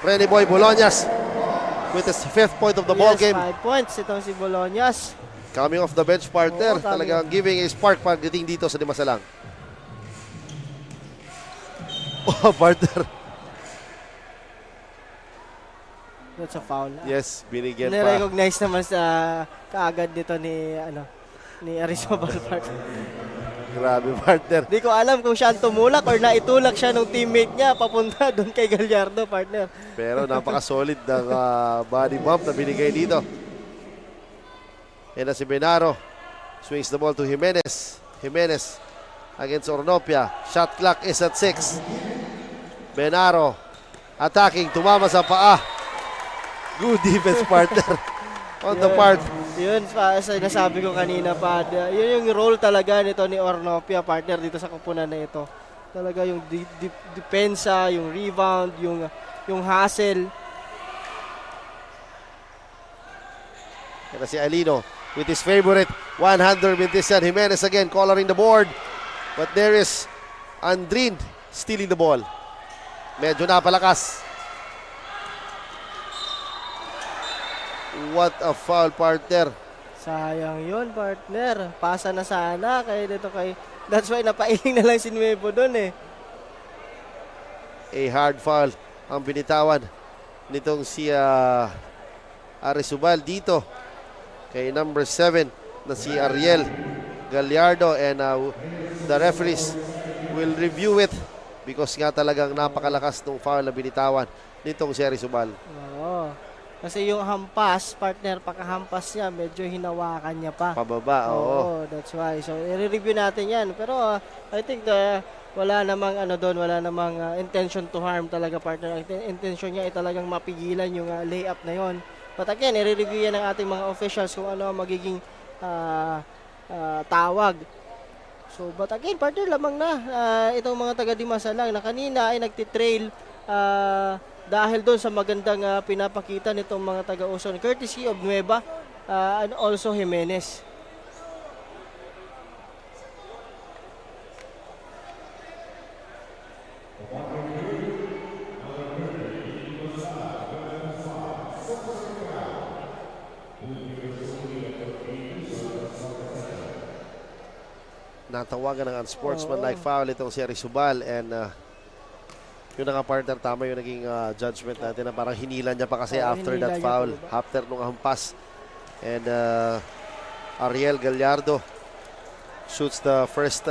Rene Boy Boloñas with his 5th point of the ball game. 5 points itong si Boloñas. Coming off the bench, partner. Talagang giving a spark pagdating dito sa Dimasalang. Oh, partner. That's a foul. Yes, binigyan pa. Nirecognize naman sa kaagad dito ni Arizobal, partner. Grabe, partner. Di ko alam kung siya ang tumulak or naitulak siya ng teammate niya papunta doon kay Gallardo, partner. Pero napaka-solid ng body bump na binigay dito. Yan na si Benaro. Swings the ball to Jimenez. Jimenez against Ornopia. Shot clock is at 6. Benaro attacking. Tumama sa paa. Good defense, partner. On the part. Yun, sinasabi ko kanina pa. Yun yung role talaga nito ni Ornopia, partner, dito sa kupunan na ito. Talaga yung depensa, yung rebound, yung hustle. Yan na si Alino with his favorite 100 Mintisan. Jimenez again coloring the board. But there is Andrin stealing the ball. Medyo napalakas. What a foul, partner. Sayang yun, partner. Pasa na sana. That's why napailing na lang si Nuevo doon eh. A hard foul ang binitawan nitong si Arizubal dito kay number 7 na si Ariel Gallardo, and the referees will review it because nga talagang napakalakas ng foul na binitawan nitong si Arizubal. Oo. Kasi yung hampas, partner, pagkahampas niya, medyo hinawakan niya pa. Pababa, oo. That's why. So, i-review natin yan. Pero, I think wala namang wala namang intention to harm talaga, partner. Ang intention niya ay talagang mapigilan yung layup na yon. But again, i-review yan ng ating mga officials kung ano ang magiging tawag. So, but again, partner, lamang na itong mga taga-Dimasalang na kanina ay nagtitrail dahil doon sa magandang pinapakita nitong mga taga-Uson, courtesy of Nueva and also Jimenez. Natawagan ng unsportsmanlike foul itong si Arizubal, and yung naka-partner, tama yung naging judgment natin na parang hinila niya pa kasi after that foul, after nung hampas. And Ariel Gallardo shoots the first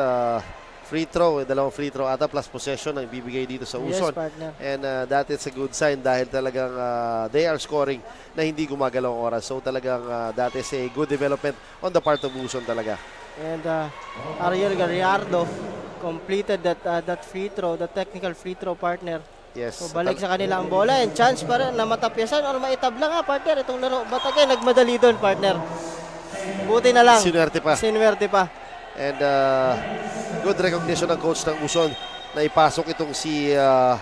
free throw, dalawang free throw ata plus possession ang ibibigay dito sa Uson. Yes, and that is a good sign dahil talagang they are scoring na hindi gumagalaw ang oras. So talagang that is a good development on the part of Uson talaga. And Ariel Gallardo completed that free throw, the technical free throw, partner. Yes. So balik sa kanila ang bola and chance para na matapyasan or maitabla nga, partner, itong laro. But again, nagmadali doon, partner. Buti na lang. Sinuwerte pa. And good recognition ng coach ng Uson na ipasok itong si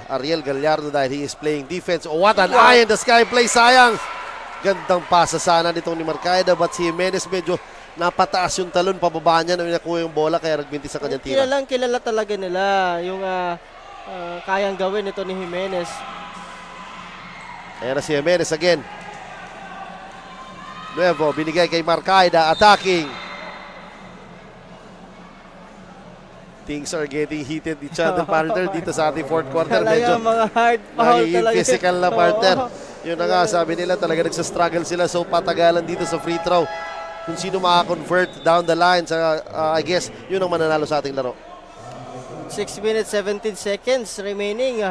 Ariel Gallardo dahil he is playing defense. Oh, what an eye in the sky play, sayang. Gandang pasa sana nitong ni Marcaida, but si Jimenez medyo napataas yung talon, pababa niya na nakuha yung bola kaya nagbintis sa kanyang tira. Kilala talaga nila yung kayang gawin ito ni Jimenez. Ayan na si Jimenez again. Nuevo, binigay kay Marcaida, attacking. Things are getting heated each other, partner, dito sa ating fourth quarter. Medyo Talaga mga hard foul nagiging talaga. physical na, partner. Oo. Yun na nga, sabi nila, talaga nagsastruggle sila. So, patagalan dito sa free throw. Kung sino makakonvert down the line, I guess, yun ang mananalo sa ating laro. 6 minutes, 17 seconds remaining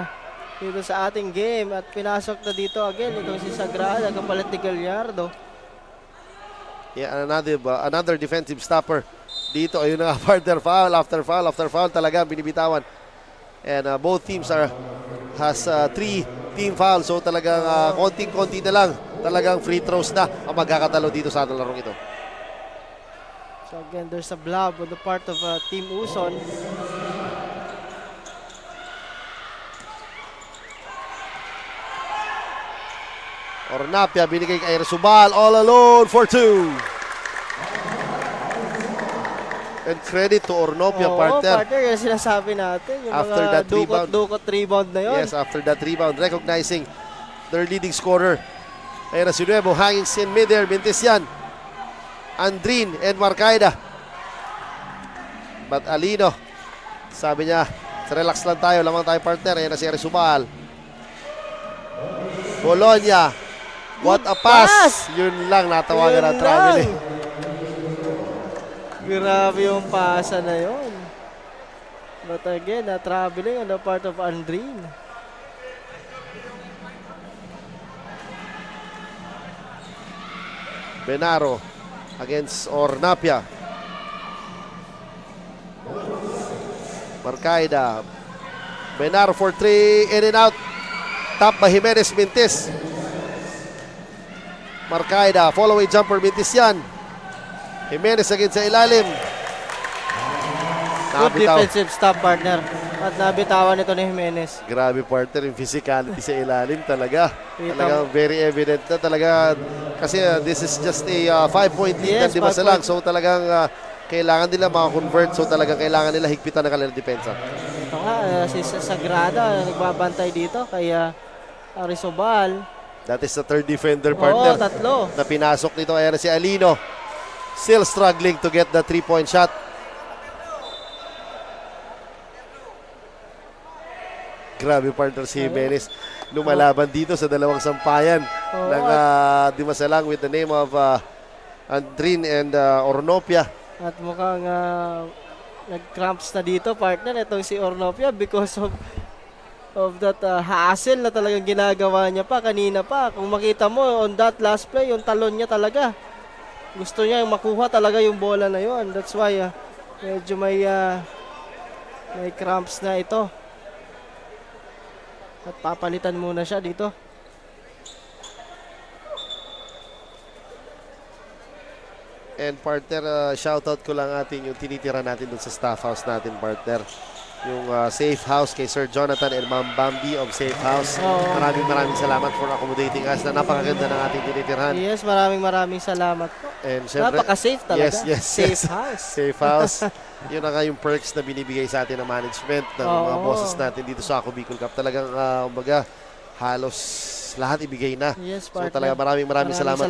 dito sa ating game. At pinasok na dito again itong si Sagrada, kapalit ni Gallardo. Yeah, another defensive stopper. Dito, ayun na nga, partner, foul after foul after foul talaga binibitawan. And both teams has 3 team fouls. So talagang konting-konti na lang. Talagang free throws na ang magkakatalo dito sa ating larong ito. So again, there's a blob on the part of Team Uson. Ornapia binigay kay Resubal, all alone for 2. And credit to Ornopia, partner. Partner, yung sinasabi natin. Yung After mga that rebound. dukot rebound na yun. Yes, after that rebound, recognizing their leading scorer. Ayan na si Nuevo, hanging in midair, Mintesian, Andrin, and Marcaida. But Alino, sabi niya, relax lang tayo, lamang tayo, partner. Ayan na si Resubal. Bologna, what a pass! Yun lang, natawagan ng traveling. Grabe yung pasa na yun. But again, traveling on the part of Andrin. Benaro against Ornapia. Marcaida. Benaro for 3, in and out. Tap by Jimenez Mintis. Marcaida, follow away jumper, Mintesian. Jimenez against sa ilalim. Good defensive stop, partner. At nabitawan ito ni Jimenez. Grabe, partner, yung physicality sa ilalim talaga. Talaga very evident na talaga. Kasi this is just a 5-point lead na di masalang. So talagang kailangan nila maka-convert. So talagang kailangan nila higpitan ng kanilang depensa. Ito nga, si Sagrada nagbabantay dito kay Arizobal. That is the third defender, partner. Oo, tatlo. Na pinasok nito. Ayan na si Alino. Still struggling to get the 3-point shot. Grabe, partner, si Jimenez. Lumalaban dito sa dalawang sampayan ng di masalang with the name of Andrin and Ornopia. At mukhang nag-cramps na dito, partner, itong si Ornopia because of that hassle na talagang ginagawa niya pa kanina pa. Kung makita mo on that last play, yung talon niya talaga. Gusto niya yung makuha talaga yung bola na yon. That's why medyo may cramps na ito. At papalitan muna siya dito. And partner, shoutout ko lang ating yung tinitira natin dun sa staff house natin, partner. Yung Safe House kay Sir Jonathan and Ma'am Bambi of Safe House. Maraming salamat for accommodating us na napakaganda ng ating tinitirhan. Yes, maraming salamat po. And syempre, napaka-safe talaga. Yes, Safe House. Safe House. Yun na nga yung perks na binibigay sa atin ng management ng mga bosses natin dito sa Ako Bicol Cup. Talagang, umaga, halos lahat ibigay na. Yes, so talaga maraming salamat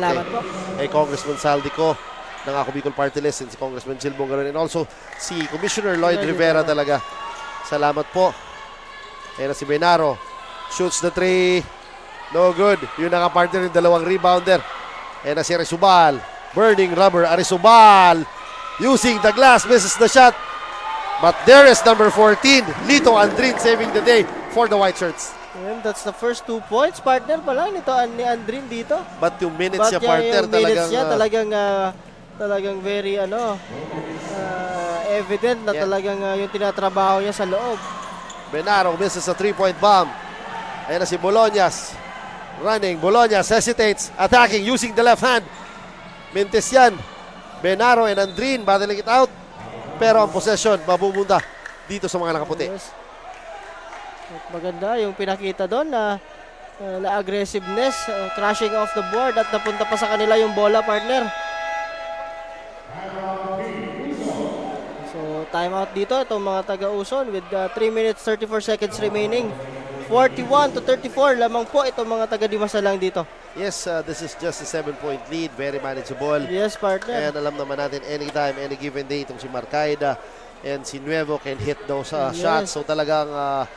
kay Congressman Saldico ng Ako Bicol Party List and si Congressman Jill Bongaron and also si Commissioner Lloyd Rivera talaga. Salamat po. Ayan na si Benaro. Shoots the 3. No good. Yun na nga, partner, yung dalawang rebounder. Ayan na si Arizobal. Burning rubber. Arizobal using the glass. Misses the shot. But there is number 14. Lito Andrin saving the day for the white shirts. And that's the first 2 points, partner pa lang nito ni Andrin dito. But yung minutes niya, partner, talagang very evident na talagang yung tinatrabaho niya sa loob. Benaro misses a 3-point bomb. Ayan na si Bolognas. Running. Bolognas hesitates. Attacking using the left hand. Mintesian. Benaro and Andrin battling it out. Pero ang possession mapupunta dito sa mga nakaputi. Yes. At maganda yung pinakita doon na aggressiveness, crashing off the board at napunta pa sa kanila yung bola, partner. So, timeout dito itong mga taga-Uson with 3 minutes 34 seconds remaining. 41-34 lamang po itong mga taga-Dimasalang dito. Yes, this is just a 7-point lead. Very manageable. Yes, partner. And alam naman natin anytime, any given day itong si Marcaida, and si Nuevo can hit those Yes. shots. So talagang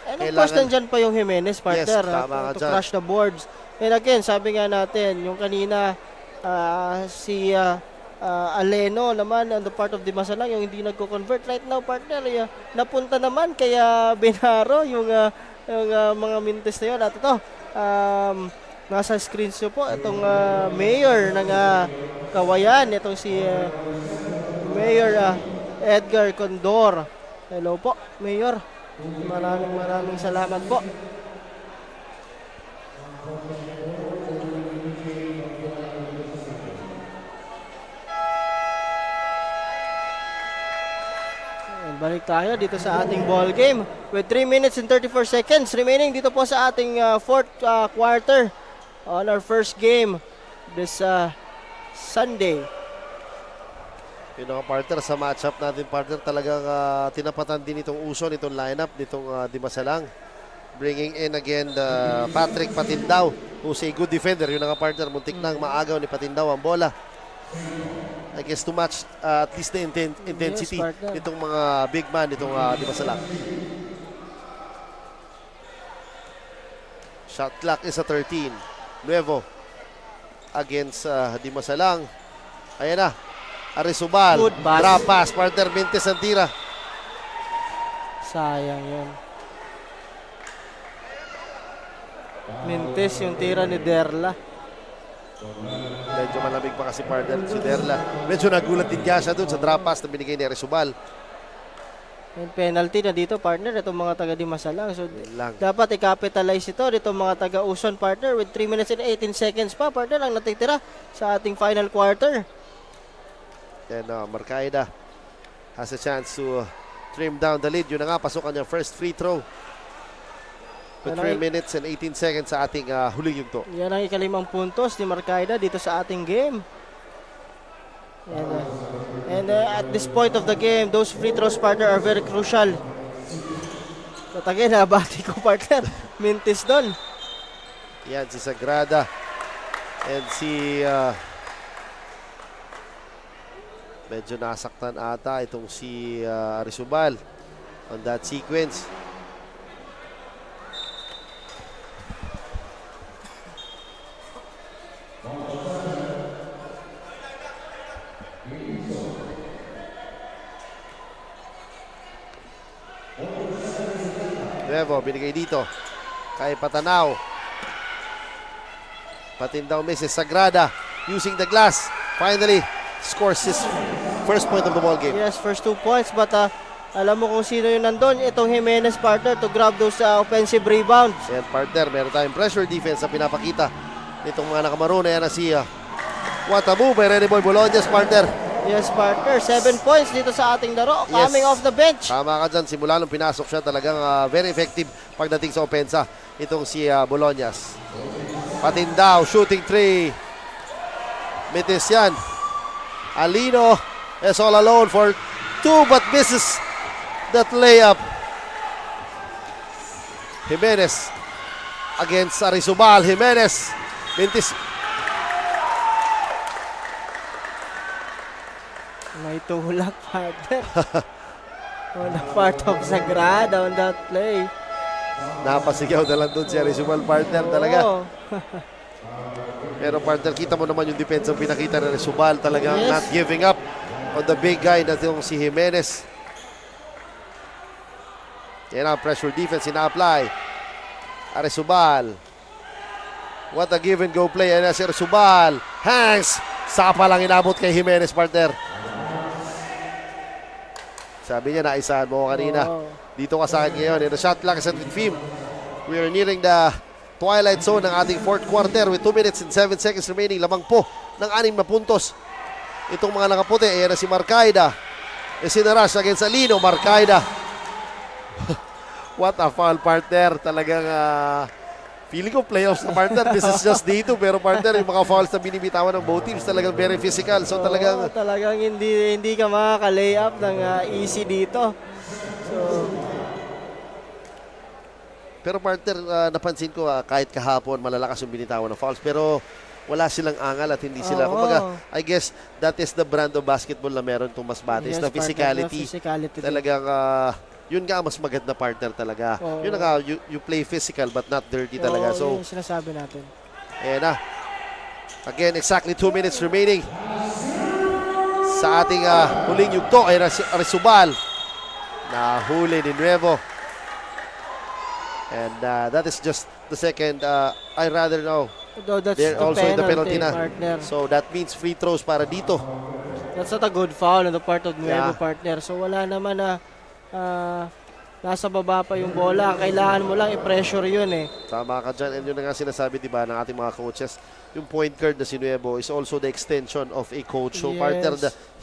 And of course, nandyan pa yung Jimenez, partner, Yes, tama ka to dyan. crush the boards. And again, sabi nga natin, yung kanina, si Aleno naman, on the part of Dimasalang, yung hindi nagko-convert. Right now, partner, napunta naman kaya Benaro yung mga minutes na yun. At ito, nasa screens nyo po, itong mayor ng Kawayan, itong si Mayor Edgar Condor. Hello po, Mayor. Maraming salamat po. Balik tayo dito sa ating ball game with 3 minutes and 34 seconds remaining dito po sa ating fourth quarter on our first game this Sunday. Yun ang partner sa matchup natin, partner, talagang tinapatan din itong Uson, itong lineup, nitong Dimasalang. Bringing in again Patrick Patindaw, who's a good defender. Yun ang partner, muntik nang maagaw ni Patindaw ang bola. I guess to match at least the intensity nitong mga big man nitong Dimasalang. Shot clock is at 13. Nuevo against Dimasalang. Ayan na. Arizobal. Good pass. Drop pass. Partner, Mintes ang tira. Sayang yun. Mintes yung tira ni Derla. Medyo malamig pa kasi partner si Derla. Medyo nagulat din siya doon sa drop pass na binigay ni Arizobal. Yung penalty na dito, partner, itong mga taga Dimasalang. So, dapat i-capitalize ito itong mga taga Uson, partner, with 3 minutes and 18 seconds pa, partner, ang natitira sa ating final quarter. Then Marcaida has a chance to trim down the lead. Yun na nga, pasok ang first free throw. With 3 minutes and 18 seconds sa ating huling yugto. Yan ang ikalimang puntos ni Marcaida dito sa ating game. And at this point of the game, those free throws, partner, are very crucial. But again, nabati ko, partner, Mintis doon. Yan si Sagrada and si medyo nasaktan ata itong si Arizobal on that sequence. Nuevo, binigay dito kay Patanaw. Patindaw misses. Sagrada using the glass. Finally, scores his first point of the ball game. Yes, first 2 points. But alam mo kung sino yung nandun. Itong Jimenez, partner, to grab those offensive rebounds. Yan, partner, meron tayong pressure defense na pinapakita nitong mga nakamaro na yan na si what a move by Rene Boy Boloñas, partner. Yes, partner. 7 points dito sa ating laro. Coming off the bench. Tama ka dyan. Simula nung pinasok siya, talagang very effective pagdating sa opensa. Itong si Boloñas. Patindaw, shooting 3. Mitis yan. Alino is all alone for 2 but misses that layup. Jimenez against Arizobal. Jimenez. Mintis. May tulak, partner. On the part of Sagrada on that play. Napasigaw na lang doon si Arizobal, partner, talaga. Oh. Pero partner, kita mo naman yung depensa pinakita ng Arizobal, talagang not giving up on the big guy na yung si Jimenez. Yan ang pressure defense, ina-apply. Arizobal. What a give and go play. Yan si Arizobal. Hangs. Sapa lang inabot kay Jimenez, partner. Sabi niya, naisahan mo kanina. Dito ka sa akin ngayon. In the shot clock is at 15. We are nearing the twilight zone ng ating fourth quarter with 2 minutes and 7 seconds remaining. Lamang po ng 6 na puntos. Itong mga nakaputi, ayan na si Marcaida. Isinarash against Alino. Marcaida. What a foul, partner. Talagang feeling ko playoffs na, partner. This is just day 2. Pero partner, yung mga fouls na binibitawan ng both teams talagang very physical. So talagang talagang hindi ka makaka-layup ng easy dito. So, pero partner, napansin ko kahit kahapon malalakas yung binitawan ng fouls. Pero wala silang angal at hindi sila. Oo. Kumbaga, I guess that is the brand of basketball na meron itong Masbate. Yes, Na partner, physicality. physicality din. Talagang, yun nga mas maganda partner talaga. Oo. Yun nga, you play physical but not dirty talaga. Oo, So, yun yung sinasabi natin. ayan na. Again, exactly 2 minutes remaining sa ating huling yugto ay Resubal. Nahuli ni Nuevo. And that is just the second, I rather know. Though that's They're the also in the penalty na. partner. So that means free throws para dito. That's not a good foul on the part of Nuevo, Yeah. partner. So wala naman na nasa baba pa yung bola. Kailangan mo lang i-pressure yun eh. Tama ka dyan. And yun na nga sinasabi, diba, ng ating mga coaches. Yung point guard na si Nuevo is also the extension of a coach. So Yes. partner,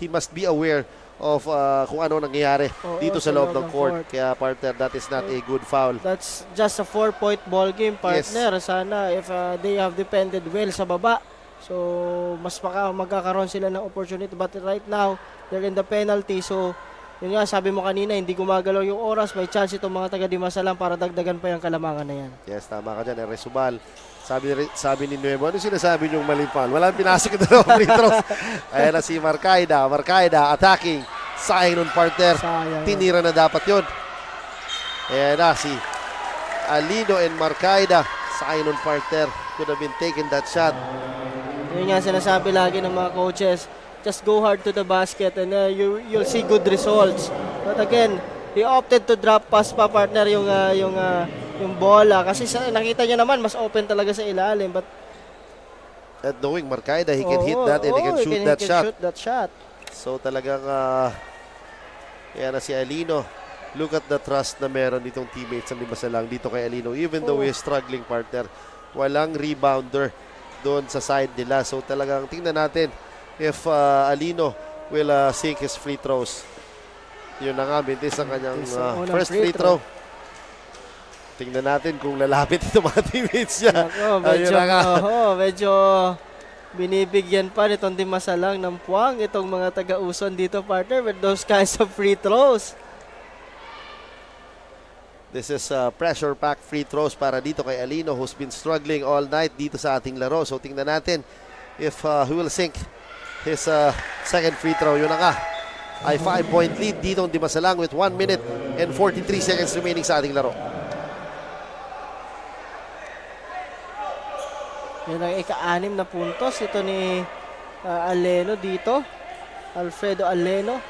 he must be aware of kung ano nangyayari Oo, dito sa loob ng court. Kaya partner, that is not a good foul. That's just a 4-point ball game, partner. Sana if they have depended well sa baba. So mas magkakaroon sila ng opportunity. But right now, they're in the penalty. So yun nga, sabi mo kanina, hindi gumagalaw yung oras. May chance itong mga taga-Dimasalang para dagdagan pa yung kalamangan na yan. Yes, tama ka dyan. Resubal. Sabi ni Nuevo, ano sinasabi niyong maling foul? Walang pinasok ito ng free throws. Ayan na si Marcaida. Marcaida attacking. Sayang nun partner. Tinira na dapat yun. Ayan na si Alino and Marcaida. Sayang nun partner. Could have been taken that shot. Yun nga sinasabi lagi ng mga coaches. Just go hard to the basket and you'll see good results. But again, he opted to drop pass pa partner yung bola kasi nakita niya naman mas open talaga sa ilalim, but at knowing Marcaida, he can hit that and he can shoot that shot. So talagang yan na si Alino. Look at the trust na meron ditong teammates ng Dimasalang dito kay Alino. Even though he's struggling partner, walang rebounder doon sa side nila. So talagang tingnan natin if Alino will sink his free throws. Yun na nga, bintis ang kanyang first free throw. Tingnan natin kung lalapit ito mga teammates niya. Medyo binibigyan pa nitong Dimasalang ng puwang itong mga taga-Uson dito, partner, with those kinds of free throws. This is pressure-packed free throws para dito kay Alino who's been struggling all night dito sa ating laro. So tingnan natin if he will sink his second free throw. Yun na nga. Ay 5-point lead dito ang Dimasalang with 1 minute and 43 seconds remaining sa ating laro. Yan ang ika-6 na puntos. Ito ni Aleno dito. Alfredo Aleno.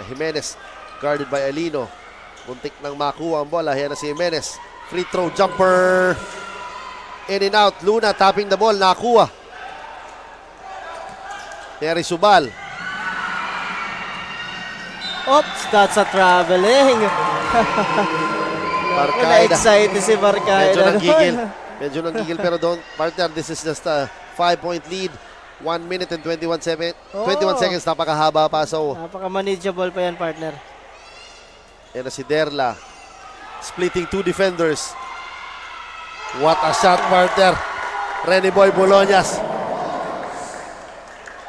Jimenez guarded by Alino. Muntik nang makuha ang bola. Yan na si Jimenez. Free throw jumper. In and out. Luna tapping the ball. Nakuha. Terry Subal. Oops, that's a traveling. Marcaida. Na-excited si Marcaida. Medyo nanggigil pero don't. Partner, this is just a 5-point lead. 1 minute and 21 seconds. Napakahaba pa. So, napaka-manageable pa yan, partner. Yan na si Derla. Splitting 2 defenders. What a shot, partner. Rene Boy Boloñas.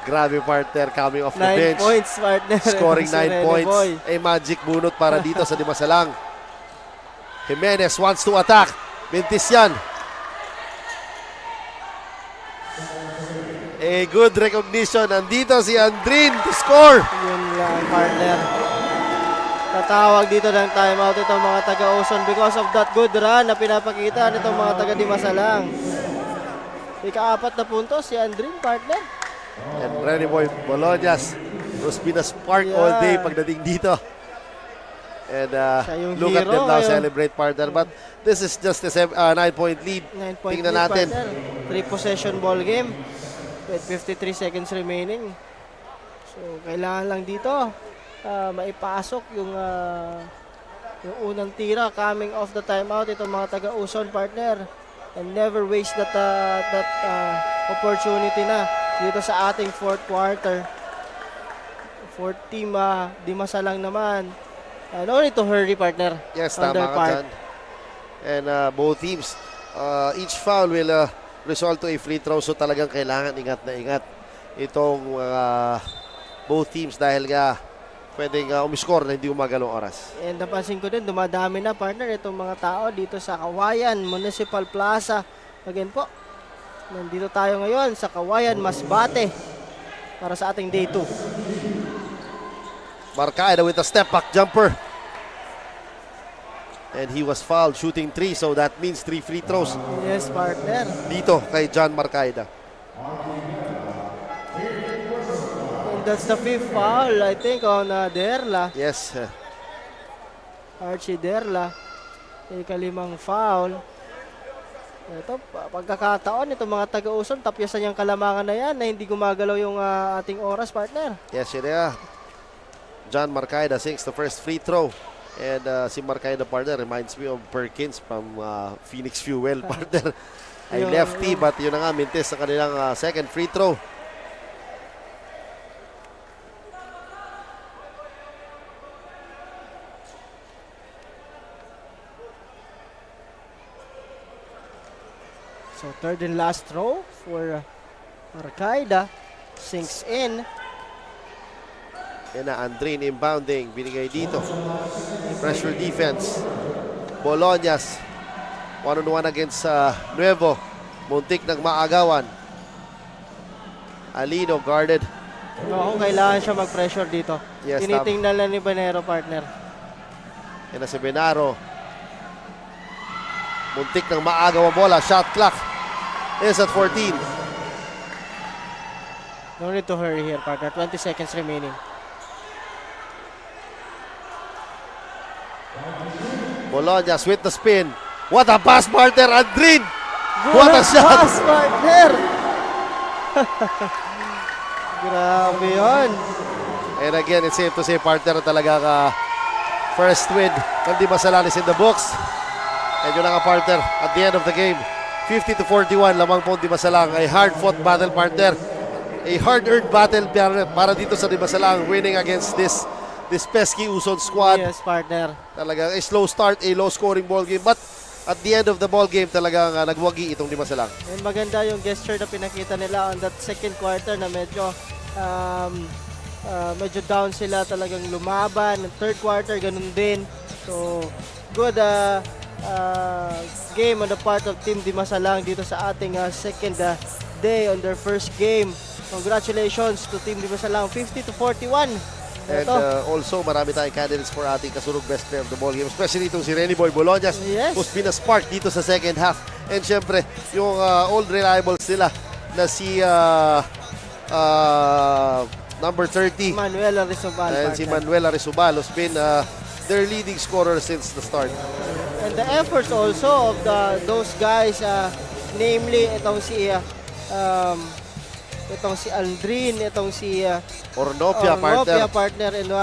Grabe, partner, coming off the 9 bench. points, partner. Scoring 9 points. Boy. A magic bunot para dito sa Dimasalang. Jimenez wants to attack. Bintis yan. A good recognition. Nandito si Andrin to score. Yun lang, partner. Tatawag dito ng timeout itong mga taga-Uson because of that good run na pinapakita nitong mga taga-Dimasalang. Ika-4 na puntos si Andrin, partner. And Rene Boy Boloñas who's been a spark all day pagdating dito. And look at them now celebrate, partner. But this is just a 9-point lead. 9-point Tingnan lead, natin. partner. 3-possession ball game with 53 seconds remaining. So, kailangan lang dito maipasok yung unang tira coming off the timeout itong mga taga-Uson, partner. And never waste that opportunity na dito sa ating fourth quarter. Fourth team, Dimasalang naman. No need to hurry, partner. Yes, tama ka dyan. And both teams, each foul will result to a free throw. So talagang kailangan ingat na ingat itong both teams dahil nga pwedeng umiscore na hindi umagalong oras. And napansin ko din, dumadami na, partner, itong mga tao dito sa Kawayan Municipal Plaza. Again po, Nandito tayo ngayon sa Kawayan, Masbate para sa ating day 2. Marcaida with a step back jumper. And he was fouled shooting 3, so that means 3 free throws Yes, partner. dito kay John Marcaida. And that's the 5th foul, I think, on Derla. Yes. Archie Derla. Ika-5 foul. Ito, pagkakataon, itong mga taga-Uson, tapyasan yung kalamangan na yan na hindi gumagalaw yung ating oras, partner. Yes, yun na. John Marcaida sinks the first free throw. And si Marcaida, partner, reminds me of Perkins from Phoenix Fuel, partner. Ay lefty, but yun na nga, mintis sa kanilang second free throw. So, third and last throw for Marcaida. Sinks in. Yan na, Andrin inbounding. Binigay dito. Pressure defense. Bolognas. 1-on-1 against Nuevo. Muntik ng maagawan. Alino guarded. No, kailangan siya mag-pressure dito. Yes, tinitingnan lang ni Banero, partner. Yan na si Benaro. Muntik ng maagaw ang bola. Shot clock is at 14. No need to hurry here, partner. 20 seconds remaining. Bolognas with the spin. What a pass, partner. Andrin. What a shot. Pass, partner. Grabe yun. And again, it's safe to say, partner, talaga ka first win ng Di Masalanes in the books. And yun na nga, partner, at the end of the game, 50-41, lamang po Di Masalang. A hard-fought battle, partner. A hard-earned battle para dito sa Di Masalang, winning against this pesky Uson squad. Yes, partner. Talagang a slow start, a low-scoring ball game. But at the end of the ball game, talagang nagwagi itong Di Masalang. And maganda yung gesture na pinakita nila on that second quarter na medyo down sila, talagang lumaban. Third quarter, ganun din. So, good game on the part of Team Di Masalang dito sa ating second day on their first game. Congratulations to Team Di Masalang, 50-41. And also, marami tayong candidates for ating kasurog best player of the ball game. Especially itong si Renny Boy Bolognas, yes, who's been a spark dito sa second half. And syempre, yung old reliables nila na si number 30. Manuel Arizobal. And si Manuel Arizobal, who's been their leading scorer since the start. And the efforts also of those guys, namely itong si Aldrin, itong si Ornopia, partner, and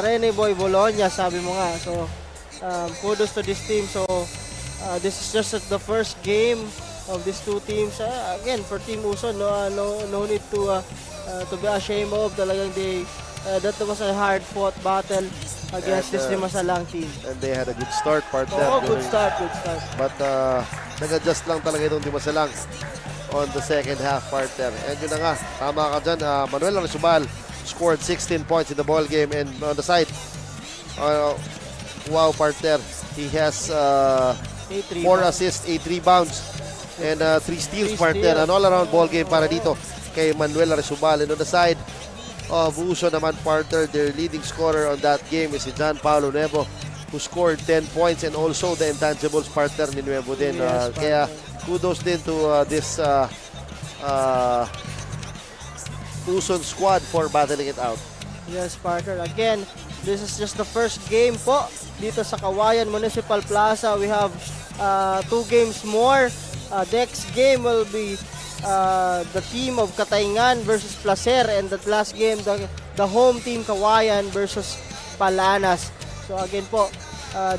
Rene Boy Bologna, sabi mo nga. So, kudos to this team. So, this is just the first game of these two teams. Again, for Team Uson, no need to be ashamed of. Talagang that was a hard-fought battle against this Di Masalang team. And they had a good start, partner. Good start. But nag-adjust lang talaga itong Di Masalang on the second half, partner. And yun na nga, tama ka dyan. Manuel Arizobal scored 16 points in the ball game. And on the side, wow, partner, he has 4 assists, 8 rebounds, and 3 steals, partner. An all-around ball game para dito kay Manuel Arizobal. And on the side of Uso naman, partner, their leading scorer on that game is si John Paulo Nuevo, who scored 10 points, and also the intangibles, partner, ni Nuevo din. Yes, kaya kudos din to this Uson squad for battling it out. Yes, partner. Again, this is just the first game po dito sa Kawayan Municipal Plaza. We have 2 games more. Next game will be the team of Katayngan versus Placer, and that last game, the home team Kawayan versus Palanas. So again po,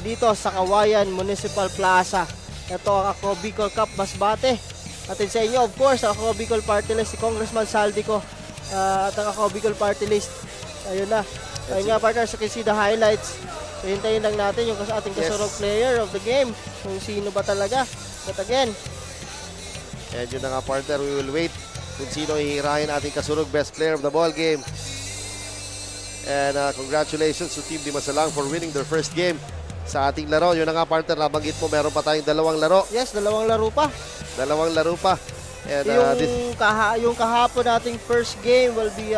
dito sa Kawayan Municipal Plaza. Ito ang Ako Bicol Cup Masbate. Atin sa inyo, of course, ang Ako Bicol Party List, si Congressman Saldico, at ang Ako Bicol Party List. Ayun na. Ayun nga, partners, you can see the highlights. So, hintayin lang natin yung ating kasurog player of the game, kung sino ba talaga. But again, and yun na nga, partner, we will wait kung sino ihirahin ating kasurog best player of the ball game. And congratulations to Team Di Masalang for winning their first game sa ating laro. Yun na nga, partner, nabanggit mo, meron pa tayong 2 laro. Yes, 2 laro pa. 2 laro pa. And Yung kahapon nating first game will be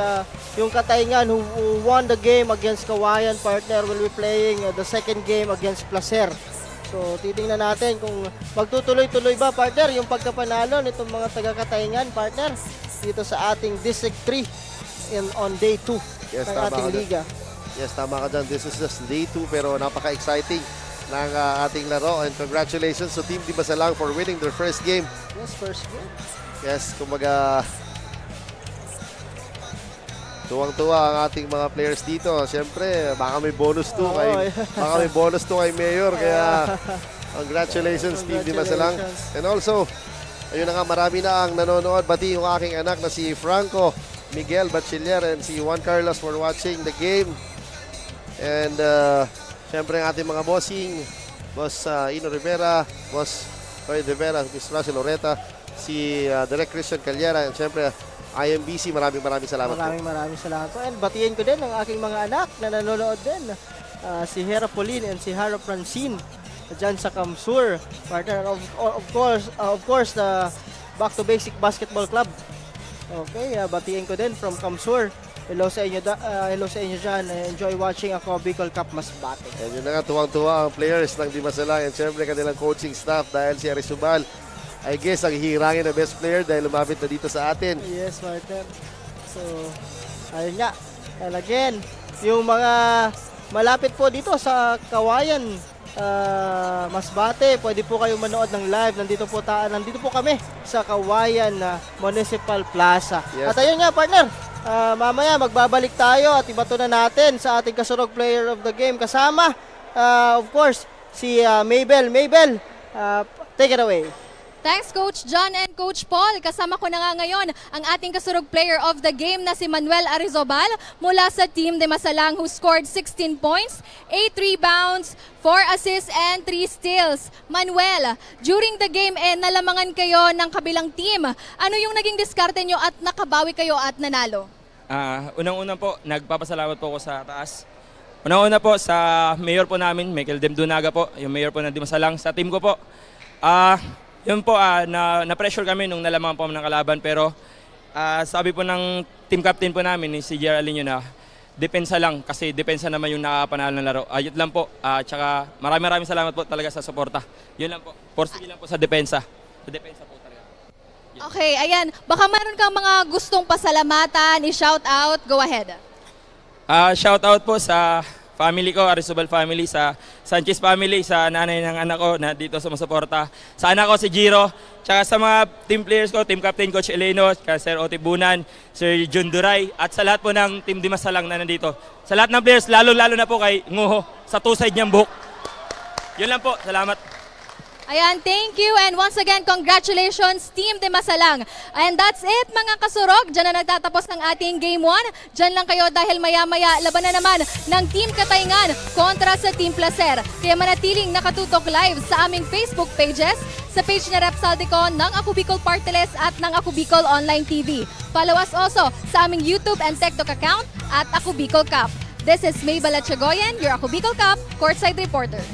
yung Katayngan who won the game against Kawayan partner will be playing the second game against Placer. So titingnan natin kung magtutuloy-tuloy ba partner yung pagkapanalo nitong mga taga-Katayngan partner dito sa ating District 3 on day 2 ng ating liga. Yes, tama ka dyan. This is just day 2 pero napaka-exciting ng ating laro. And congratulations to Team Di Masalang for winning their first game. Yes, first game. Yes, kumbaga tuwang-tuwa ang ating mga players dito. Siyempre, baka may bonus to kay Mayor. Kaya congratulations Team Di Masalang. And also, ayun na nga, marami na ang nanonood. Bati yung aking anak na si Franco Miguel Bachiller and si Juan Carlos for watching the game. And siyempre ang ating mga bossing, Boss Ino Rivera, Boss Roy Rivera, Miss Russell Loreta, si Direk Christian Calyera, and siyempre IMBC, maraming salamat po. Maraming salamat po. And batiin ko din ang aking mga anak na nanonood din. Si Hera Pauline and si Hara Francine dyan sa Kamsur. Partner, of course, the Back to Basic Basketball Club. Okay, batiin ko din from Kamsur. Hello sa inyo dyan. Enjoy watching ako Bicol Cup Masbate. And yun na nga, tuwang-tuwa ang players ng Di Masalang and siyempre kanilang coaching staff dahil si Arisubal, I guess, ang hihirangin na best player dahil lumapit na dito sa atin. Yes, partner. So, ayun nga. And again, yung mga malapit po dito sa Kawayan, Masbate, pwede po kayong manood ng live. Nandito po kami sa Kawayan Municipal Plaza. Yes. At ayun nga, partner, mamaya magbabalik tayo at ibato na natin sa ating kasurog player of the game. Kasama, of course, si Mabel. Mabel, take it away. Thanks Coach John and Coach Paul. Kasama ko na nga ngayon ang ating kasurog player of the game na si Manuel Arizobal mula sa Team Di Masalang who scored 16 points, 8 rebounds, 4 assists and 3 steals. Manuel, during the game nalamangan kayo ng kabilang team. Ano yung naging diskarte nyo at nakabawi kayo at nanalo? Unang-una po, nagpapasalamat po ako sa taas. Unang-una po sa mayor po namin, Michael Demdunaga po, yung mayor po ng Di Masalang, sa team ko po. Yun po, na-pressure kami nung nalaman po ng kalaban pero sabi po ng team captain po namin, si Geraldine na depensa lang kasi depensa naman yung nakapanalo ng laro. Ayun lang po, tsaka maraming salamat po talaga sa suporta. Yun lang po, forsige lang po sa depensa. Sa depensa po talaga. Yun. Okay, ayan. Baka meron kang mga gustong pasalamatan, i-shout out, go ahead. Shout out po sa family ko, Arizobal family, sa Sanchez family, sa nanay ng anak ko na dito sumusuporta. Sa anak ko si Giro, tsaka sa mga team players ko, team captain Coach Eleno, Sir Oti Bunan, Sir Jun Duray, at sa lahat po ng Team Di Masalang na nandito. Sa lahat ng players, lalo-lalo na po kay Nguho, sa two-side niyang buhok. Yun lang po, salamat. Ayan, thank you and once again, congratulations Team Di Masalang. And that's it mga kasurog, dyan na nagtatapos ng ating Game 1. Dyan lang kayo dahil maya-maya laban na naman ng Team Katayngan kontra sa Team Placer. Kaya manatiling nakatutok live sa aming Facebook pages, sa page na Rep Saldicon ng Ako Bicol Party List at ng Ako Bicol Online TV. Follow us also sa aming YouTube and TikTok account at Ako Bicol Cup. This is Maybal Atchagoyen, your Ako Bicol Cup courtside reporter.